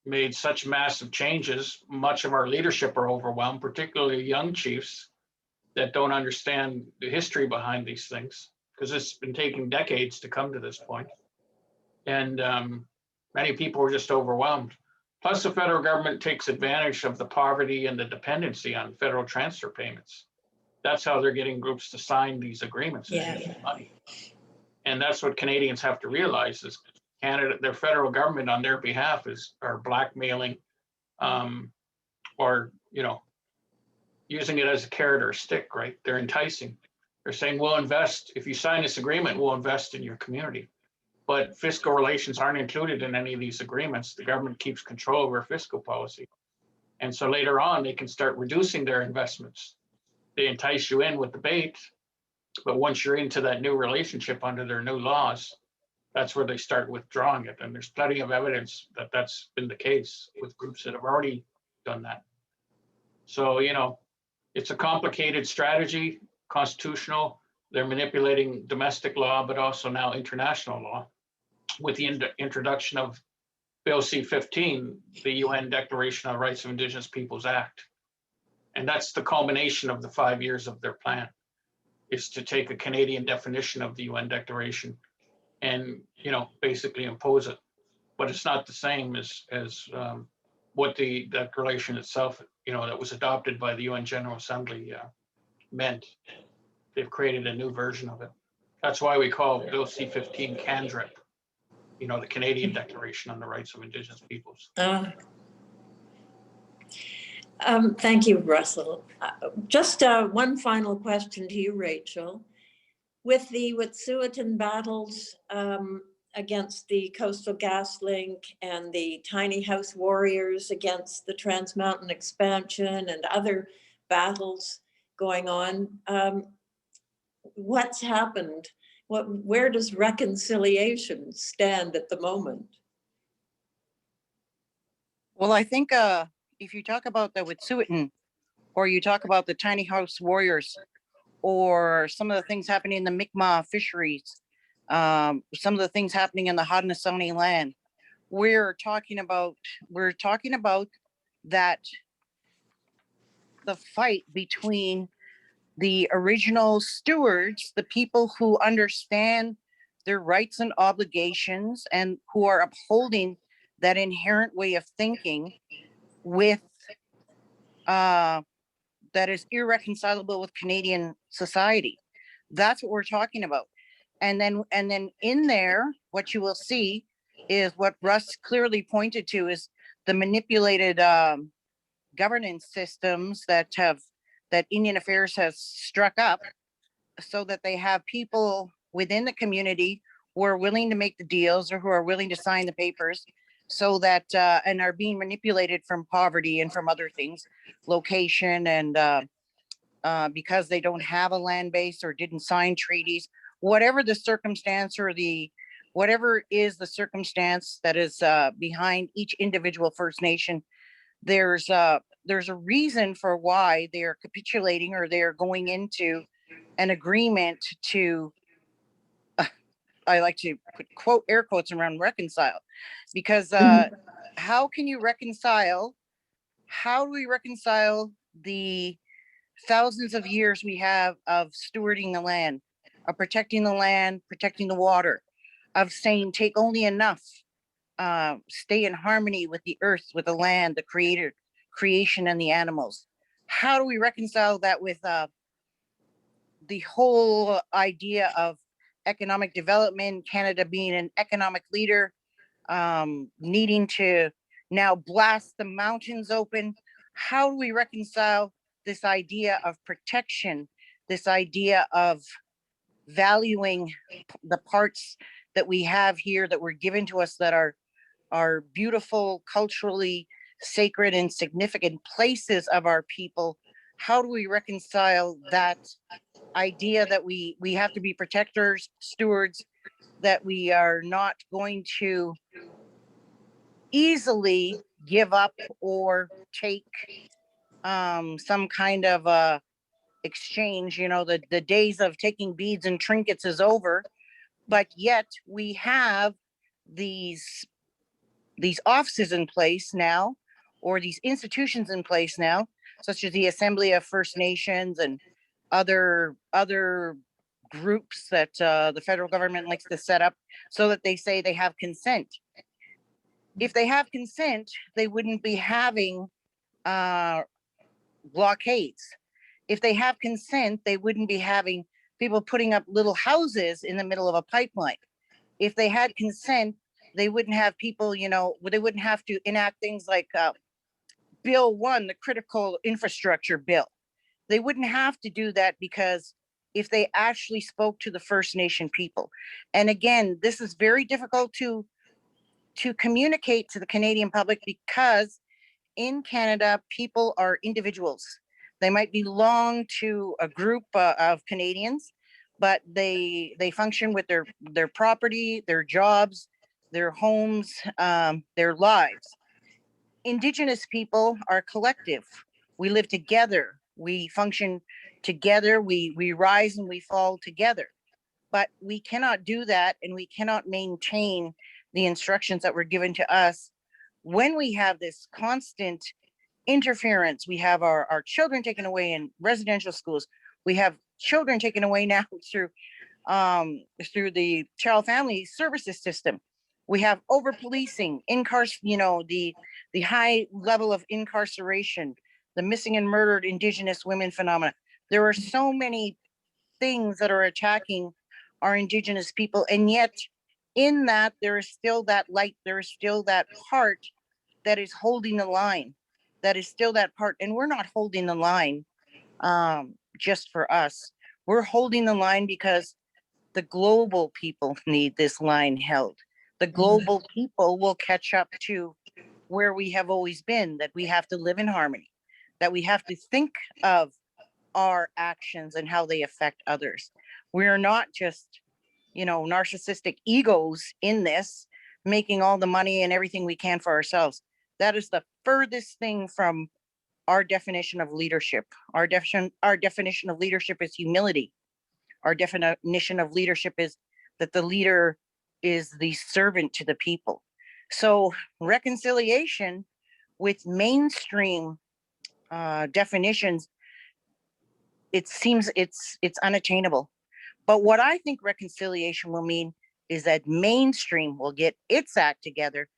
made such massive changes. Much of our leadership are overwhelmed, particularly young chiefs that don't understand the history behind these things, because it's been taking decades to come to this point. And many people are just overwhelmed. Plus, the federal government takes advantage of the poverty and the dependency on federal transfer payments. That's how they're getting groups to sign these agreements and get money. And that's what Canadians have to realize, is Canada, their federal government on their behalf are blackmailing, or using it as a carrot or a stick, right? They're enticing. They're saying, we'll invest, if you sign this agreement, we'll invest in your community. But fiscal relations aren't included in any of these agreements. The government keeps control over fiscal policy. And so later on, they can start reducing their investments. They entice you in with the bait, but once you're into that new relationship under their new laws, that's where they start withdrawing it. And there's plenty of evidence that that's been the case with groups that have already done that. So, it's a complicated strategy, constitutional. They're manipulating domestic law, but also now international law with the introduction of Bill C-15, the UN Declaration on the Rights of Indigenous Peoples Act. And that's the culmination of the 5 years of their plan, is to take a Canadian definition of the UN Declaration and, basically impose it. But it's not the same as what the declaration itself, that was adopted by the UN General Assembly meant. They've created a new version of it. That's why we call Bill C-15 CANDRIP, the Canadian Declaration on the Rights of Indigenous Peoples. Thank you, Russell. Just one final question to you, Rachel. With the Wet'suwet'en battles against the Coastal GasLink and the Tiny House Warriors against the Trans Mountain Expansion and other battles going on, what's happened? Where does reconciliation stand at the moment? Well, I think if you talk about the Wet'suwet'en or you talk about the tiny house warriors, or some of the things happening in the Mi'kmaq fisheries, some of the things happening in the Haudenosaunee land. We're talking about that the fight between the original stewards, the people who understand their rights and obligations and who are upholding that inherent way of thinking with that is irreconcilable with Canadian society. That's what we're talking about. And then in there, what you will see is what Russ clearly pointed to is the manipulated governance systems that Indian Affairs has struck up, so that they have people within the community who are willing to make the deals or who are willing to sign the papers, so that and are being manipulated from poverty and from other things, location, and because they don't have a land base or didn't sign treaties, whatever the circumstance or whatever is the circumstance that is behind each individual First Nation, there's a reason for why they are capitulating or they are going into an agreement to, I like to put quote air quotes around reconcile, because how can you reconcile? How do we reconcile the thousands of years we have of stewarding the land, of protecting the land, protecting the water, of saying take only enough, stay in harmony with the earth, with the land, the creation and the animals? How do we reconcile that with the whole idea of economic development, Canada being an economic leader, needing to now blast the mountains open? How do we reconcile this idea of protection, this idea of valuing the parts that we have here that were given to us, that are beautiful, culturally sacred and significant places of our people? How do we reconcile that idea that we have to be protectors, stewards, that we are not going to easily give up or take some kind of exchange? The days of taking beads and trinkets is over, but yet we have these offices in place now, or these institutions in place now, such as the Assembly of First Nations and other groups that the federal government likes to set up, so that they say they have consent. If they have consent, they wouldn't be having blockades. If they have consent, they wouldn't be having people putting up little houses in the middle of a pipeline. If they had consent, they wouldn't have people, they wouldn't have to enact things like Bill 1, the critical infrastructure bill. They wouldn't have to do that, because if they actually spoke to the First Nation people. And again, this is very difficult to communicate to the Canadian public, because in Canada, people are individuals. They might belong to a group of Canadians, but they function with their property, their jobs, their homes, their lives. Indigenous people are collective. We live together. We function together. We rise and we fall together. But we cannot do that, and we cannot maintain the instructions that were given to us when we have this constant interference. We have our children taken away in residential schools. We have children taken away now through the child family services system. We have over policing, the high level of incarceration, the missing and murdered Indigenous women phenomena. There are so many things that are attacking our Indigenous people, and yet in that there is still that light, there is still that part that is holding the line, that is still that part. And we're not holding the line just for us. We're holding the line because the global people need this line held. The global people will catch up to where we have always been, that we have to live in harmony, that we have to think of our actions and how they affect others. We're not just, narcissistic egos in this, making all the money and everything we can for ourselves. That is the furthest thing from our definition of leadership. Our definition of leadership is humility. Our definition of leadership is that the leader is the servant to the people. So reconciliation with mainstream definitions, it seems it's unattainable. But what I think reconciliation will mean is that mainstream will get its act together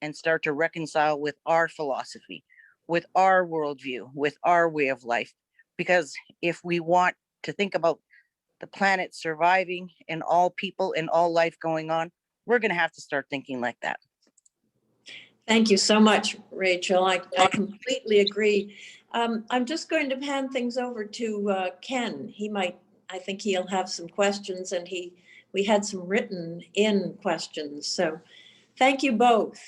and start to reconcile with our philosophy, with our worldview, with our way of life. Because if we want to think about the planet surviving and all people and all life going on, we're going to have to start thinking like that. Thank you so much, Rachel. I completely agree. I'm just going to hand things over to Ken. I think he'll have some questions, and we had some written in questions. So thank you both.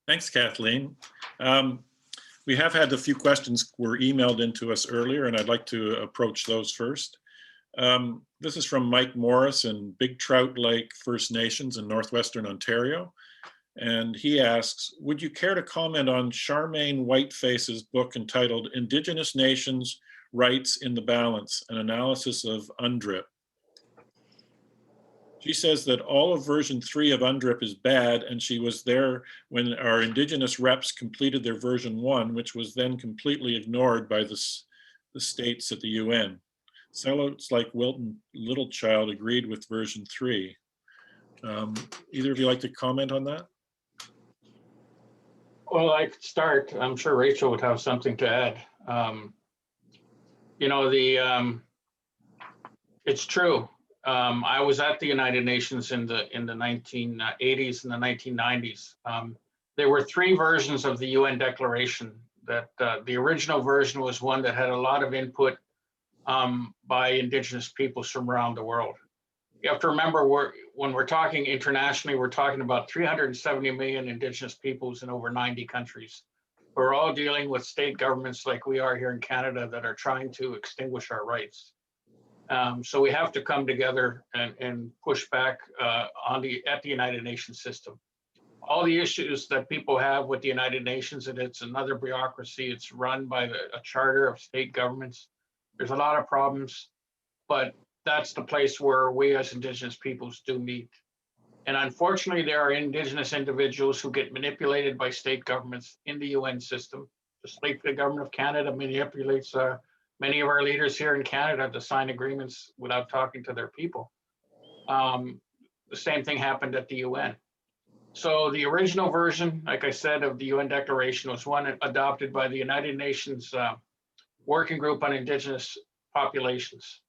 Thanks, Kathleen. We have had a few questions were emailed into us earlier, and I'd like to approach those first. This is from Mike Morris in Big Trout Lake First Nations in Northwestern Ontario. And he asks, would you care to comment on Charmaine Whiteface's book entitled Indigenous Nations, Rights in the Balance, an analysis of UNDRIP? She says that all of version 3 of UNDRIP is bad, and she was there when our Indigenous reps completed their version 1, which was then completely ignored by the states at the UN. Sellouts like Wilton Littlechild agreed with version 3. Either of you like to comment on that? Well, I could start. I'm sure Rachel would have something to add. It's true. I was at the United Nations in the 1980s and the 1990s. There were 3 versions of the UN Declaration. That the original version was one that had a lot of input by Indigenous peoples from around the world. You have to remember, when we're talking internationally, we're talking about 370 million Indigenous peoples in over 90 countries. We're all dealing with state governments like we are here in Canada that are trying to extinguish our rights. So we have to come together and push back at the United Nations system. All the issues that people have with the United Nations, and it's another bureaucracy, it's run by a charter of state governments. There's a lot of problems, but that's the place where we as Indigenous peoples do meet. And unfortunately, there are Indigenous individuals who get manipulated by state governments in the UN system. Just like the government of Canada manipulates many of our leaders here in Canada to sign agreements without talking to their people. The same thing happened at the UN. So the original version, like I said, of the UN Declaration was one adopted by the United Nations Working Group on Indigenous Populations.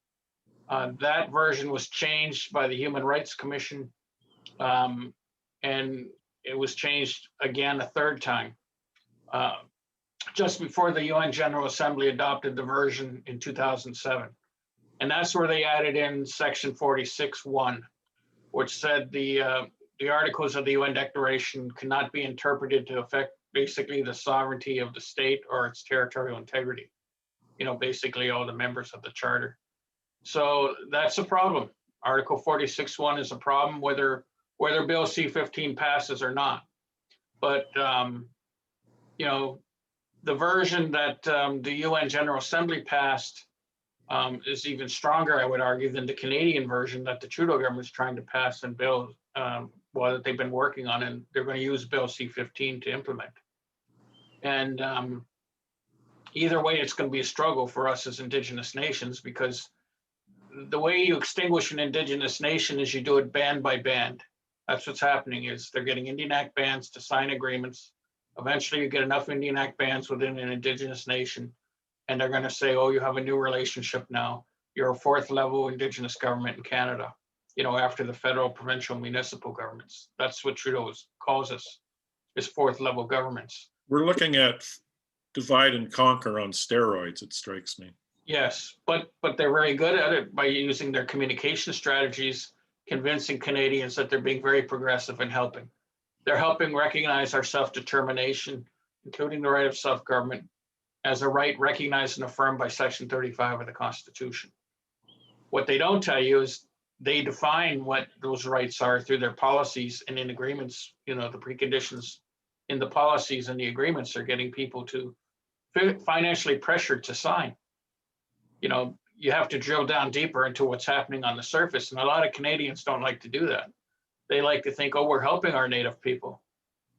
That version was changed by the Human Rights Commission, and it was changed again a 3rd time, just before the UN General Assembly adopted the version in 2007. And that's where they added in section 46.1, which said the articles of the UN Declaration cannot be interpreted to affect basically the sovereignty of the state or its territorial integrity. Basically all the members of the charter. So that's a problem. Article 46.1 is a problem, whether Bill C-15 passes or not. But the version that the UN General Assembly passed is even stronger, I would argue, than the Canadian version that the Trudeau government is trying to pass and bill, that they've been working on, and they're going to use Bill C-15 to implement. And either way, it's going to be a struggle for us as Indigenous nations, because the way you extinguish an Indigenous nation is you do it band by band. That's what's happening, is they're getting Indian Act bands to sign agreements. Eventually you get enough Indian Act bands within an Indigenous nation, and they're going to say, oh, you have a new relationship now. You're a 4th level Indigenous government in Canada, after the federal, provincial, municipal governments. That's what Trudeau calls us, is 4th level governments. We're looking at divide and conquer on steroids, it strikes me. Yes, but they're very good at it by using their communication strategies, convincing Canadians that they're being very progressive and helping. They're helping recognize our self-determination, including the right of self-government, as a right recognized and affirmed by Section 35 of the Constitution. What they don't tell you is they define what those rights are through their policies and in agreements, the preconditions in the policies and the agreements are getting people to financially pressured to sign. You know, you have to drill down deeper into what's happening on the surface. And a lot of Canadians don't like to do that. They like to think, oh, we're helping our Native people.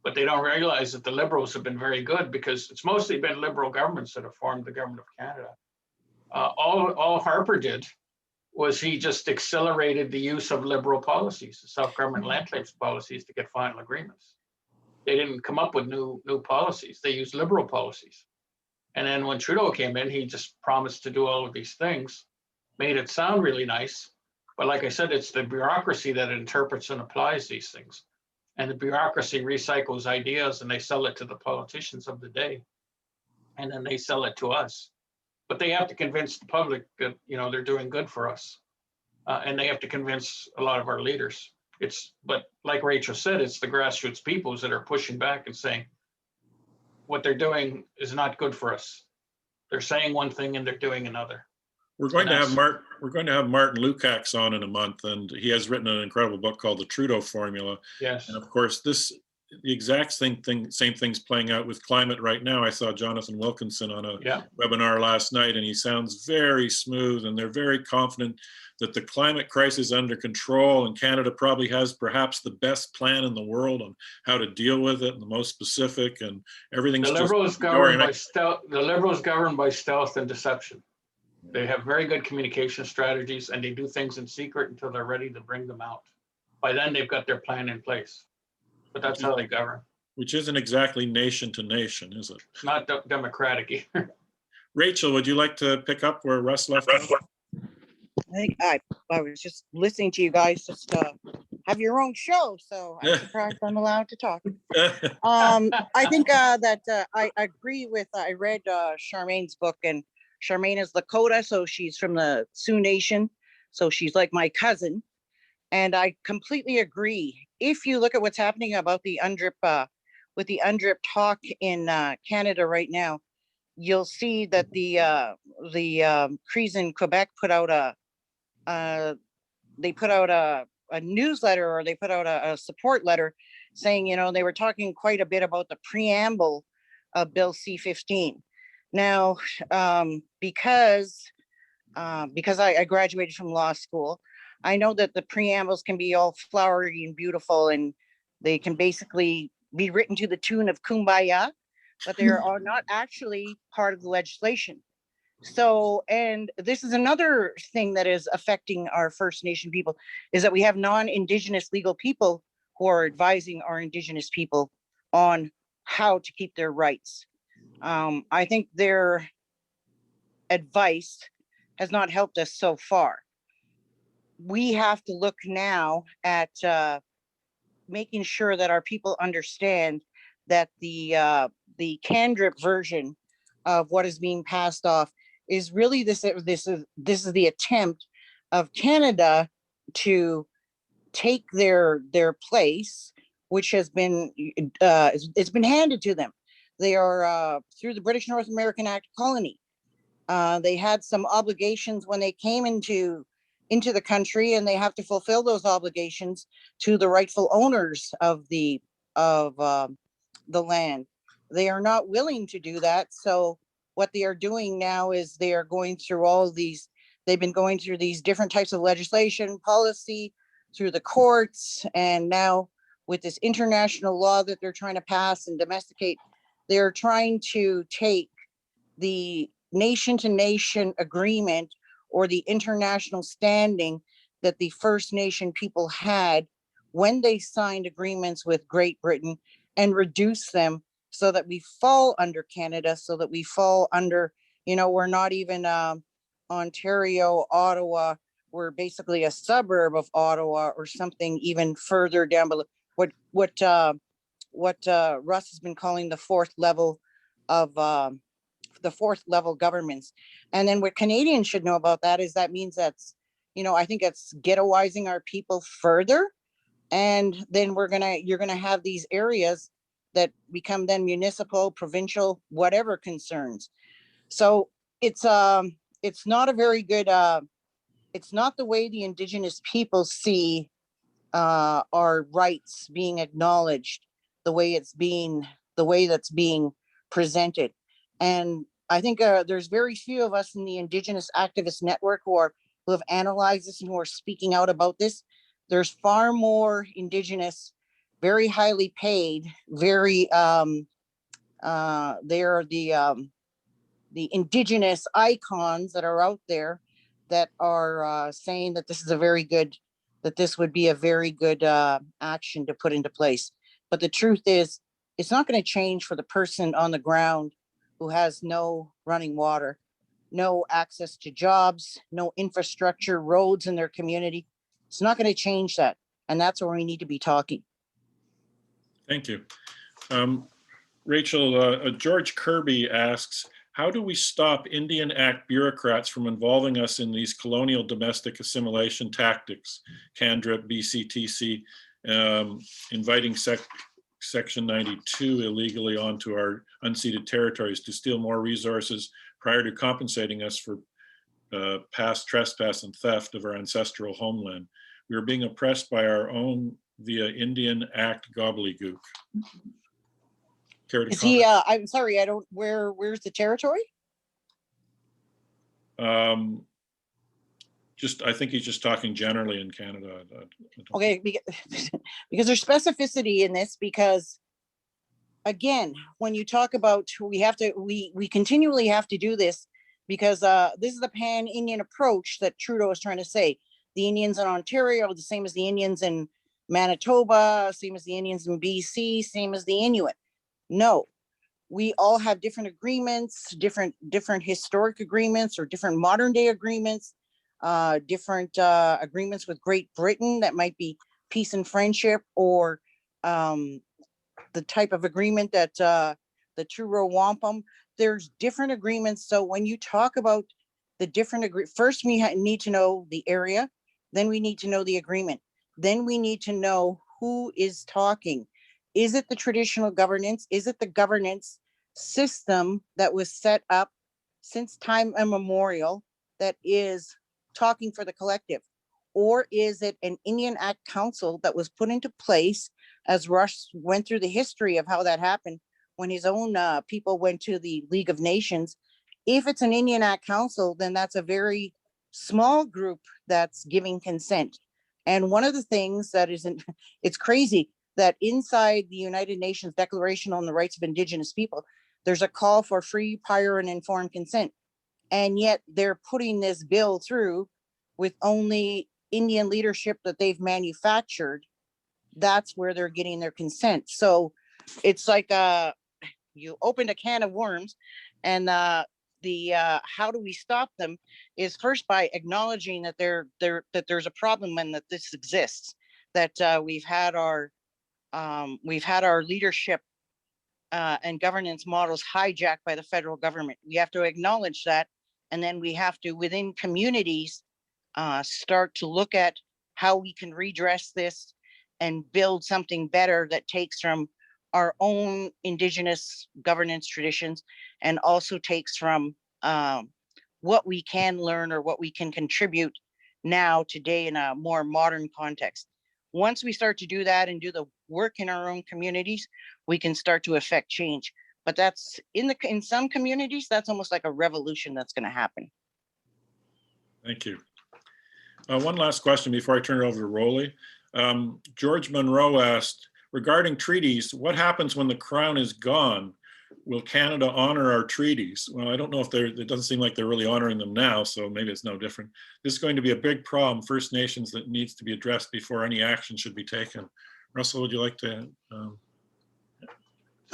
But they don't realize that the Liberals have been very good, because it's mostly been Liberal governments that have formed the government of Canada. All Harper did was he just accelerated the use of Liberal policies, self-government land claims policies, to get final agreements. They didn't come up with new policies. They used Liberal policies. And then when Trudeau came in, he just promised to do all of these things, made it sound really nice. But like I said, it's the bureaucracy that interprets and applies these things. And the bureaucracy recycles ideas and they sell it to the politicians of the day. And then they sell it to us. But they have to convince the public that, you know, they're doing good for us. And they have to convince a lot of our leaders. But like Rachel said, it's the grassroots peoples that are pushing back and saying, what they're doing is not good for us. They're saying one thing and they're doing another. We're going to have Martin Lukács on in a month, and he has written an incredible book called The Trudeau Formula. Yes. And of course, the exact same thing's playing out with climate right now. I saw Jonathan Wilkinson on a webinar last night, and he sounds very smooth, and they're very confident that the climate crisis is under control, and Canada probably has perhaps the best plan in the world on how to deal with it, and the most specific, and everything's The Liberals govern by stealth. The Liberals govern by stealth and deception. They have very good communication strategies, and they do things in secret until they're ready to bring them out. By then, they've got their plan in place. But that's how they govern. Which isn't exactly nation to nation, is it? It's not democratic either. Rachel, would you like to pick up where Russ left off? I think I was just listening to you guys just have your own show, so I'm surprised I'm allowed to talk. I think that I agree with, I read Charmaine's book, and Charmaine is Lakota, so she's from the Sioux Nation, so she's like my cousin, and I completely agree. If you look at what's happening about the UNDRIP, with the UNDRIP talk in Canada right now, you'll see that the Crees in Quebec put out a newsletter, or they put out a support letter saying, you know, they were talking quite a bit about the preamble of Bill C-15. Now, because I graduated from law school, I know that the preambles can be all flowery and beautiful, and they can basically be written to the tune of Kumbaya, but they are not actually part of the legislation. So, and this is another thing that is affecting our First Nation people, is that we have non-Indigenous legal people who are advising our Indigenous people on how to keep their rights. I think their advice has not helped us so far. We have to look now at making sure that our people understand that the CANDRIP version of what is being passed off is really this is the attempt of Canada to take their place, which has been it's been handed to them. They are through the British North American Act colony. They had some obligations when they came into the country, and they have to fulfill those obligations to the rightful owners of the land. They are not willing to do that. So what they are doing now is they are going through all of these, they've been going through these different types of legislation, policy, through the courts, and now with this international law that they're trying to pass and domesticate, they're trying to take the nation to nation agreement, or the international standing that the First Nation people had when they signed agreements with Great Britain, and reduce them so that we fall under Canada, so that we fall under, you know, we're not even Ontario, Ottawa, we're basically a suburb of Ottawa, or something even further down below. What Russ has been calling the fourth level of the fourth level governments. And then what Canadians should know about that is that means that's, you know, I think it's ghettoizing our people further. And then you're gonna have these areas that become then municipal, provincial, whatever concerns. So it's not a very good, it's not the way the Indigenous people see our rights being acknowledged. the way that's being presented. And I think there's very few of us in the Indigenous Activist Network who have analyzed this and who are speaking out about this. There's far more Indigenous, very highly paid, very they're the Indigenous icons that are out there that are saying that this would be a very good action to put into place. But the truth is, it's not going to change for the person on the ground who has no running water, no access to jobs, no infrastructure, roads in their community. It's not going to change that. And that's where we need to be talking. Thank you. Rachel, George Kirby asks, how do we stop Indian Act bureaucrats from involving us in these colonial domestic assimilation tactics, CANDRIP, BCTC, inviting Section 92 illegally onto our unceded territories to steal more resources prior to compensating us for past trespass and theft of our ancestral homeland? We are being oppressed by our own via Indian Act gobbledygook. Is he, I'm sorry, I don't, where's the territory? I think he's just talking generally in Canada. Okay, because there's specificity in this, because again, when you talk about, we continually have to do this because this is the pan-Indian approach that Trudeau is trying to say. The Indians in Ontario are the same as the Indians in Manitoba, same as the Indians in BC, same as the Inuit. No, we all have different agreements, different historic agreements or different modern day agreements, different agreements with Great Britain that might be peace and friendship, or the type of agreement that the Truro Wampum. There's different agreements. So when you talk about the different first we need to know the area, then we need to know the agreement, then we need to know who is talking. Is it the traditional governance? Is it the governance system that was set up since time immemorial that is talking for the collective? Or is it an Indian Act Council that was put into place as Rush went through the history of how that happened when his own people went to the League of Nations? If it's an Indian Act Council, then that's a very small group that's giving consent. And one of the things that isn't, it's crazy that inside the United Nations Declaration on the Rights of Indigenous People, there's a call for free, prior, and informed consent. And yet they're putting this bill through with only Indian leadership that they've manufactured. That's where they're getting their consent. So it's like you opened a can of worms, and how do we stop them is first by acknowledging that there's a problem and that this exists, that we've had our leadership and governance models hijacked by the federal government. We have to acknowledge that, and then we have to, within communities, start to look at how we can redress this and build something better that takes from our own Indigenous governance traditions and also takes from what we can learn or what we can contribute now today in a more modern context. Once we start to do that and do the work in our own communities, we can start to affect change. But that's in some communities, that's almost like a revolution that's going to happen. Thank you. One last question before I turn it over to Rolly. George Monroe asked, regarding treaties, what happens when the crown is gone? Will Canada honor our treaties? Well, I don't know if it doesn't seem like they're really honoring them now, so maybe it's no different. This is going to be a big problem, First Nations, that needs to be addressed before any action should be taken. Russell, would you like to?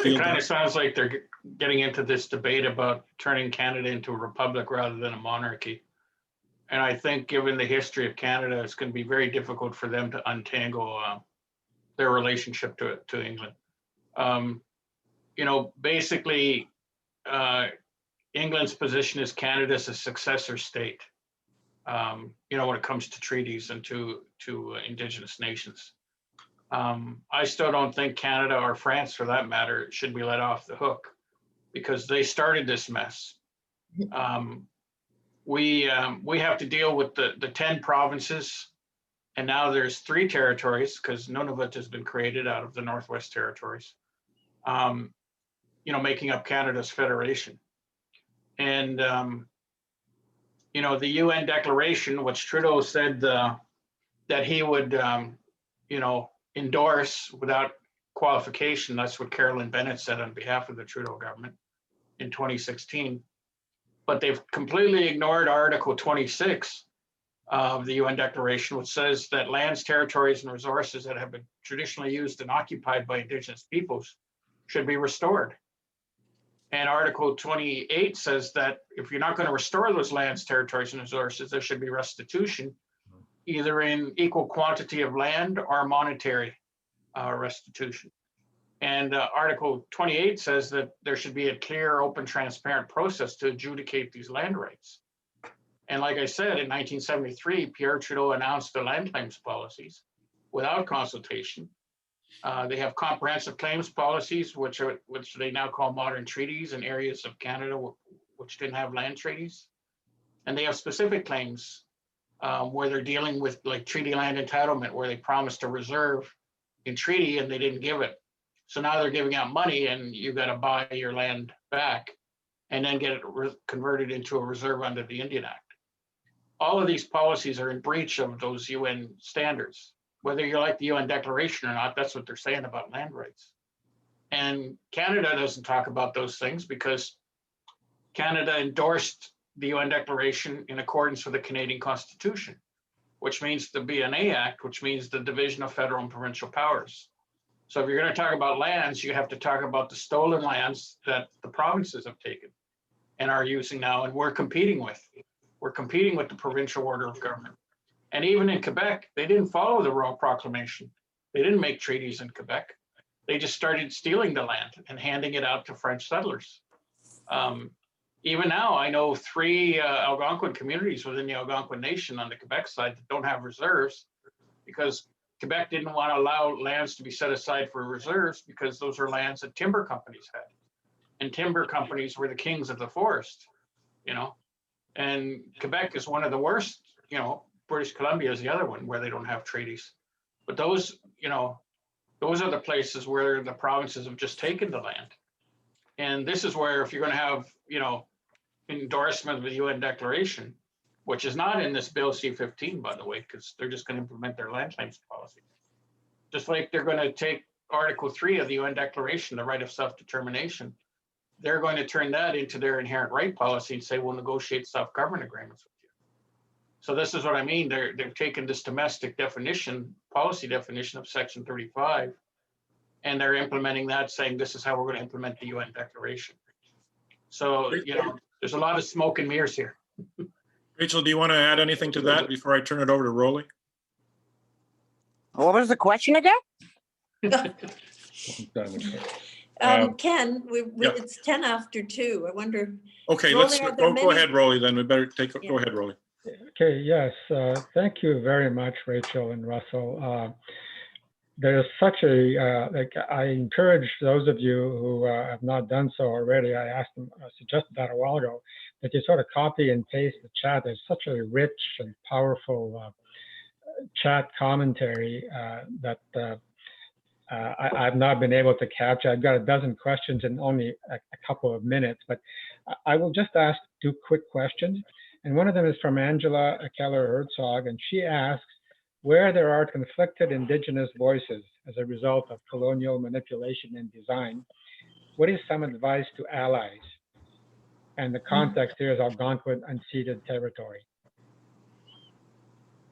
It kind of sounds like they're getting into this debate about turning Canada into a republic rather than a monarchy. And I think given the history of Canada, it's going to be very difficult for them to untangle their relationship to England. Basically, England's position is Canada's a successor state, when it comes to treaties and to Indigenous nations. I still don't think Canada or France, for that matter, should be let off the hook because they started this mess. We have to deal with the 10 provinces, and now there's 3 territories because none of it has been created out of the Northwest Territories. you know, making up Canada's federation. And, you know, the UN declaration, which Trudeau said that he would, you know, endorse without qualification. That's what Carolyn Bennett said on behalf of the Trudeau government in 2016. But they've completely ignored Article 26 of the UN Declaration, which says that lands, territories, and resources that have been traditionally used and occupied by Indigenous peoples should be restored. And Article 28 says that if you're not going to restore those lands, territories, and resources, there should be restitution, either in equal quantity of land or monetary restitution. And Article 28 says that there should be a clear, open, transparent process to adjudicate these land rights. And like I said, in 1973, Pierre Trudeau announced the land claims policies without consultation. They have comprehensive claims policies, which they now call modern treaties in areas of Canada which didn't have land treaties. And they have specific claims where they're dealing with like treaty land entitlement, where they promised a reserve in treaty and they didn't give it. So now they're giving out money and you got to buy your land back and then get it converted into a reserve under the Indian Act. All of these policies are in breach of those UN standards. Whether you like the UN Declaration or not, that's what they're saying about land rights. And Canada doesn't talk about those things because Canada endorsed the UN Declaration in accordance with the Canadian Constitution, which means the BNA Act, which means the division of federal and provincial powers. So if you're going to talk about lands, you have to talk about the stolen lands that the provinces have taken and are using now, and we're competing with. We're competing with the provincial order of government. And even in Quebec, they didn't follow the Royal Proclamation. They didn't make treaties in Quebec. They just started stealing the land and handing it out to French settlers. Even now, I know 3 Algonquin communities within the Algonquin Nation on the Quebec side that don't have reserves because Quebec didn't want to allow lands to be set aside for reserves because those are lands that timber companies had. And timber companies were the kings of the forest, you know. And Quebec is one of the worst, you know. British Columbia is the other one where they don't have treaties. But those, you know, those are the places where the provinces have just taken the land. And this is where if you're going to have, you know, endorsement of the UN Declaration, which is not in this Bill C-15, by the way, because they're just going to implement their land claims policy. Just like they're going to take Article 3 of the UN Declaration, the right of self-determination, they're going to turn that into their inherent right policy and say, we'll negotiate self-government agreements with you. So this is what I mean. They've taken this domestic definition, policy definition of Section 35, and they're implementing that, saying this is how we're going to implement the UN Declaration. So, you know, there's a lot of smoke and mirrors here. Rachel, do you want to add anything to that before I turn it over to Rolly? What was the question again? Ken, yeah. it's 10 after 2. I wonder. Okay, Rolly, let's go ahead, Rolly, then. We better take, Yeah. Go ahead, Rolly. Okay, yes. Thank you very much, Rachel and Russell. There's such a, like, I encourage those of you who have not done so already, I suggested that a while ago, that you sort of copy and paste the chat. There's such a rich and powerful chat commentary that I've not been able to capture. I've got a dozen questions in only a couple of minutes, but I will just ask 2 quick questions. And one of them is from Angela Keller-Herzog, and she asks, where there are conflicted Indigenous voices as a result of colonial manipulation and design, what is some advice to allies? And the context here is Algonquin unceded territory.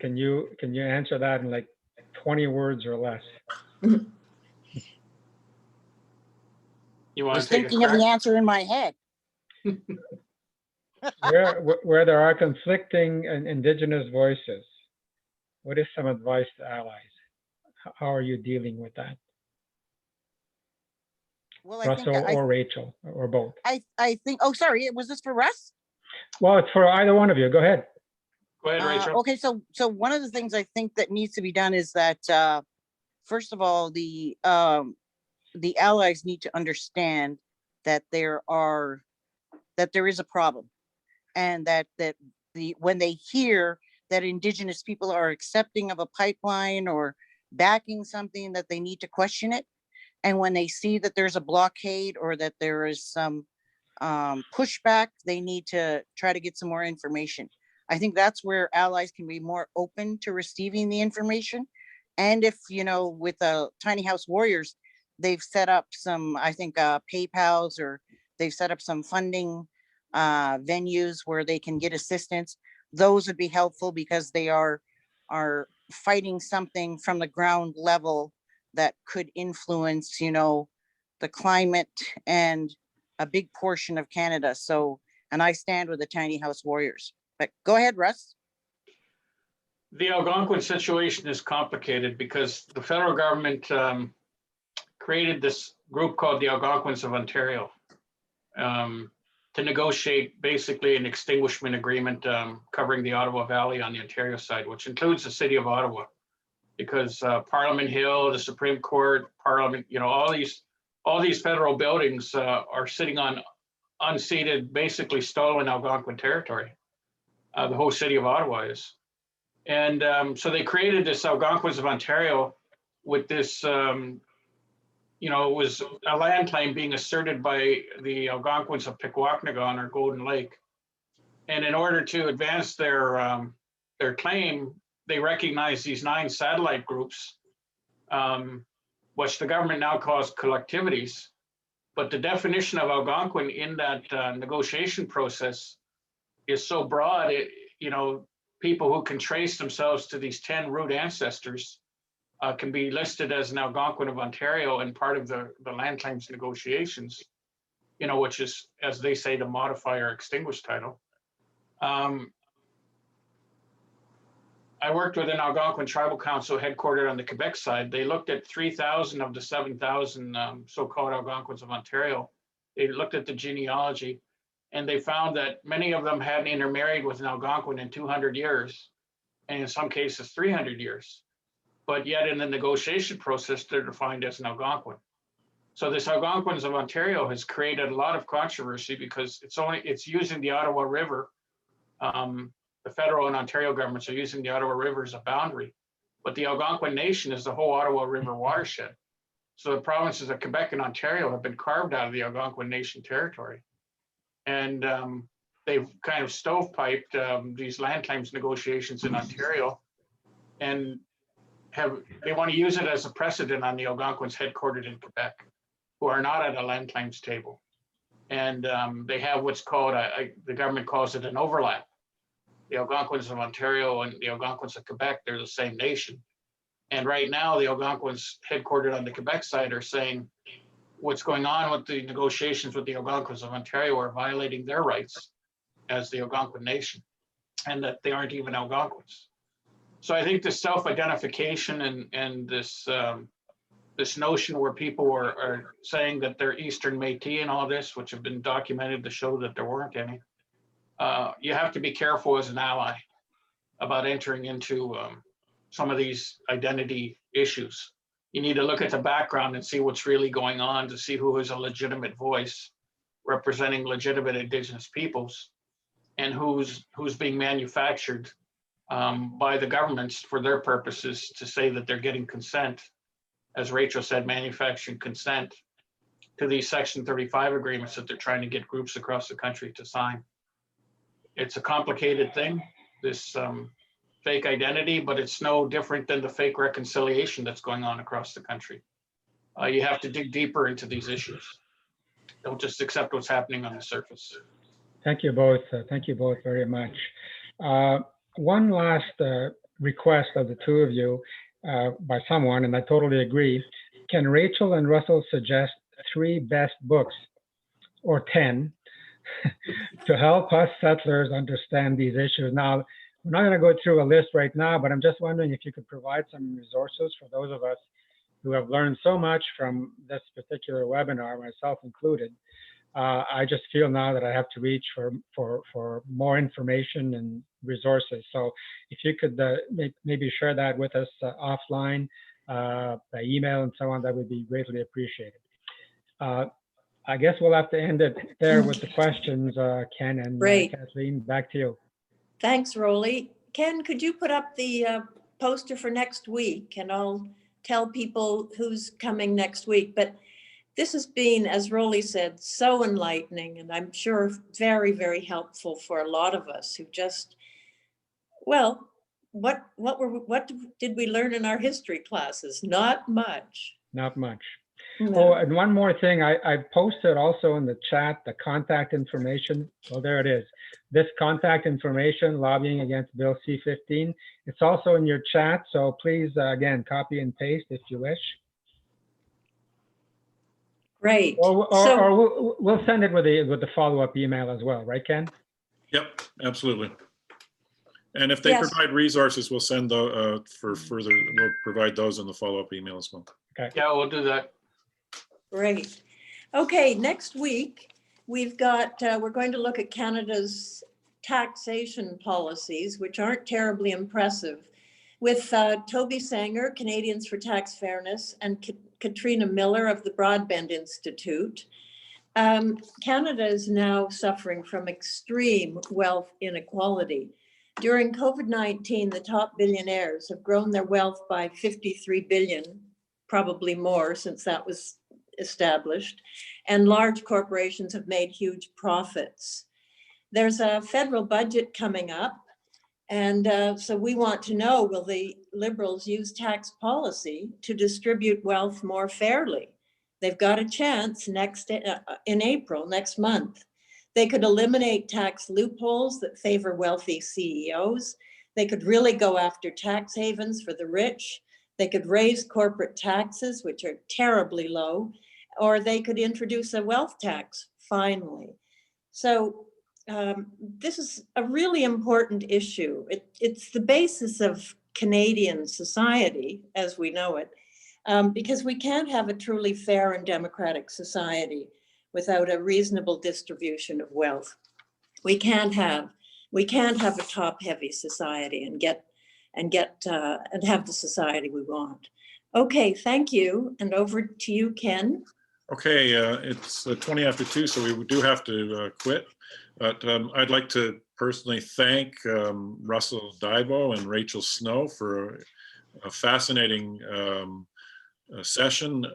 Can you answer that in like 20 words or less? You I want was to take a thinking of crack? the answer in my head. Where there are conflicting Indigenous voices, what is some advice to allies? How are you dealing with that? Well, Russell or Rachel or both? I think, oh, sorry, was this for Russ? Well, it's for either one of you. Go ahead. Go ahead, Rachel. Okay, so one of the things I think that needs to be done is that first of all, the allies need to understand that there is a problem, and that when they hear that Indigenous people are accepting of a pipeline or backing something, that they need to question it, And when they see that there's a blockade or that there is some pushback, they need to try to get some more information. I think that's where allies can be more open to receiving the information. And if, you know, with Tiny House Warriors, they've set up some, I think, PayPals, or they've set up some funding venues where they can get assistance. Those would be helpful because they are fighting something from the ground level that could influence, you know, the climate and a big portion of Canada. So, and I stand with the Tiny House Warriors. But go ahead, Russ. The Algonquin situation is complicated because the federal government created this group called the Algonquins of Ontario to negotiate basically an extinguishment agreement covering the Ottawa Valley on the Ontario side, which includes the city of Ottawa, because Parliament Hill, the Supreme Court, Parliament, you know, all these federal buildings are sitting on unceded, basically stolen Algonquin territory. The whole city of Ottawa is. And so they created this Algonquins of Ontario with this, you know, it was a land claim being asserted by the Algonquins of Pikwakanagan or Golden Lake. And in order to advance their claim, they recognized these 9 satellite groups, which the government now calls collectivities. But the definition of Algonquin in that negotiation process is so broad, you know, people who can trace themselves to these 10 root ancestors can be listed as an Algonquin of Ontario and part of the land claims negotiations, you know, which is, as they say, to modify or extinguish title. I worked with an Algonquin tribal council headquartered on the Quebec side. They looked at 3,000 of the 7,000 so-called Algonquins of Ontario. They looked at the genealogy, and they found that many of them hadn't intermarried with an Algonquin in 200 years, and in some cases 300 years. But yet in the negotiation process, they're defined as an Algonquin. So this Algonquins of Ontario has created a lot of controversy because it's using the Ottawa River. The federal and Ontario governments are using the Ottawa River as a boundary, but the Algonquin Nation is the whole Ottawa River watershed. So the provinces of Quebec and Ontario have been carved out of the Algonquin Nation territory. And they've kind of stovepiped these land claims negotiations in Ontario, and they want to use it as a precedent on the Algonquins headquartered in Quebec, who are not at a land claims table. And they have what's called, the government calls it an overlap. The Algonquins of Ontario and the Algonquins of Quebec, they're the same nation. And right now, the Algonquins headquartered on the Quebec side are saying what's going on with the negotiations with the Algonquins of Ontario are violating their rights as the Algonquin Nation, and that they aren't even Algonquins. So I think this self-identification and this this notion where people are saying that they're Eastern Métis and all this, which have been documented to show that there weren't any, you have to be careful as an ally about entering into some of these identity issues. You need to look at the background and see what's really going on to see who is a legitimate voice representing legitimate Indigenous peoples and who's being manufactured by the governments for their purposes to say that they're getting consent, as Rachel said, manufactured consent to these Section 35 agreements that they're trying to get groups across the country to sign. It's a complicated thing, this fake identity, but it's no different than the fake reconciliation that's going on across the country. You have to dig deeper into these issues. Don't just accept what's happening on the surface. Thank you both. Thank you both very much. One last request of the two of you by someone, and I totally agree. Can Rachel and Russell suggest 3 best books or 10 to help us settlers understand these issues? Now, we're not going to go through a list right now, but I'm just wondering if you could provide some resources for those of us who have learned so much from this particular webinar, myself included. I just feel now that I have to reach for more information and resources. So if you could maybe share that with us offline, by email and so on, that would be greatly appreciated. I guess we'll have to end it there with the questions, Ken and Kathleen, back to you. Thanks, Rolly. Ken, could you put up the poster for next week, and I'll tell people who's coming next week, but this has been, as Rolly said, so enlightening, and I'm sure very, very helpful for a lot of us who just, well, what did we learn in our history classes? Not much. Not much. No. Oh, and one more thing, I posted also in the chat, the contact information. Oh, there it is. This contact information, lobbying against Bill C-15. It's also in your chat, so please, again, copy and paste if you wish. Great. Or we'll send it with the follow-up email as well, right, Ken? Yep, absolutely. And if they Yes. provide resources, we'll send for further, we'll provide those in the follow-up email as well. Okay. Yeah, we'll do that. Great. Okay, next week, we've got, we're going to look at Canada's taxation policies, which aren't terribly impressive, with Toby Sanger, Canadians for Tax Fairness, and Katrina Miller of the Broadbent Institute. Canada is now suffering from extreme wealth inequality. During COVID-19, the top billionaires have grown their wealth by 53 billion, probably more since that was established, and large corporations have made huge profits. There's a federal budget coming up, and so we want to know, will the Liberals use tax policy to distribute wealth more fairly? They've got a chance in April, next month. They could eliminate tax loopholes that favor wealthy CEOs. They could really go after tax havens for the rich. They could raise corporate taxes, which are terribly low, or they could introduce a wealth tax, finally. So this is a really important issue. It's the basis of Canadian society as we know it, because we can't have a truly fair and democratic society without a reasonable distribution of wealth. We can't have a top-heavy society and have the society we want. Okay, thank you, and over to you, Ken. Okay, it's 20 after 2, so we do have to quit. But I'd like to personally thank Russell Diabo and Rachel Snow for a fascinating session.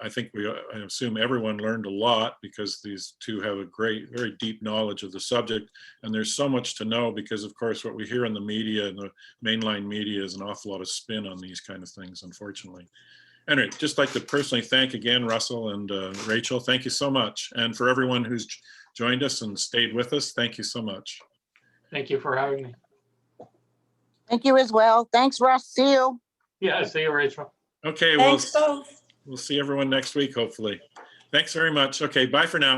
I think I assume everyone learned a lot because these two have a great, very deep knowledge of the subject. And there's so much to know because, of course, what we hear in the media and the mainline media is an awful lot of spin on these kind of things, unfortunately. Anyway, just like to personally thank again, Russell and Rachel, thank you so much. And for everyone who's joined us and stayed with us, thank you so much. Thank you for having me. Thank you as well. Thanks, Russ. See you. Yeah, see you, Rachel. Okay, Thanks both. we'll see everyone next week, hopefully. Thanks very much. Okay, bye for now.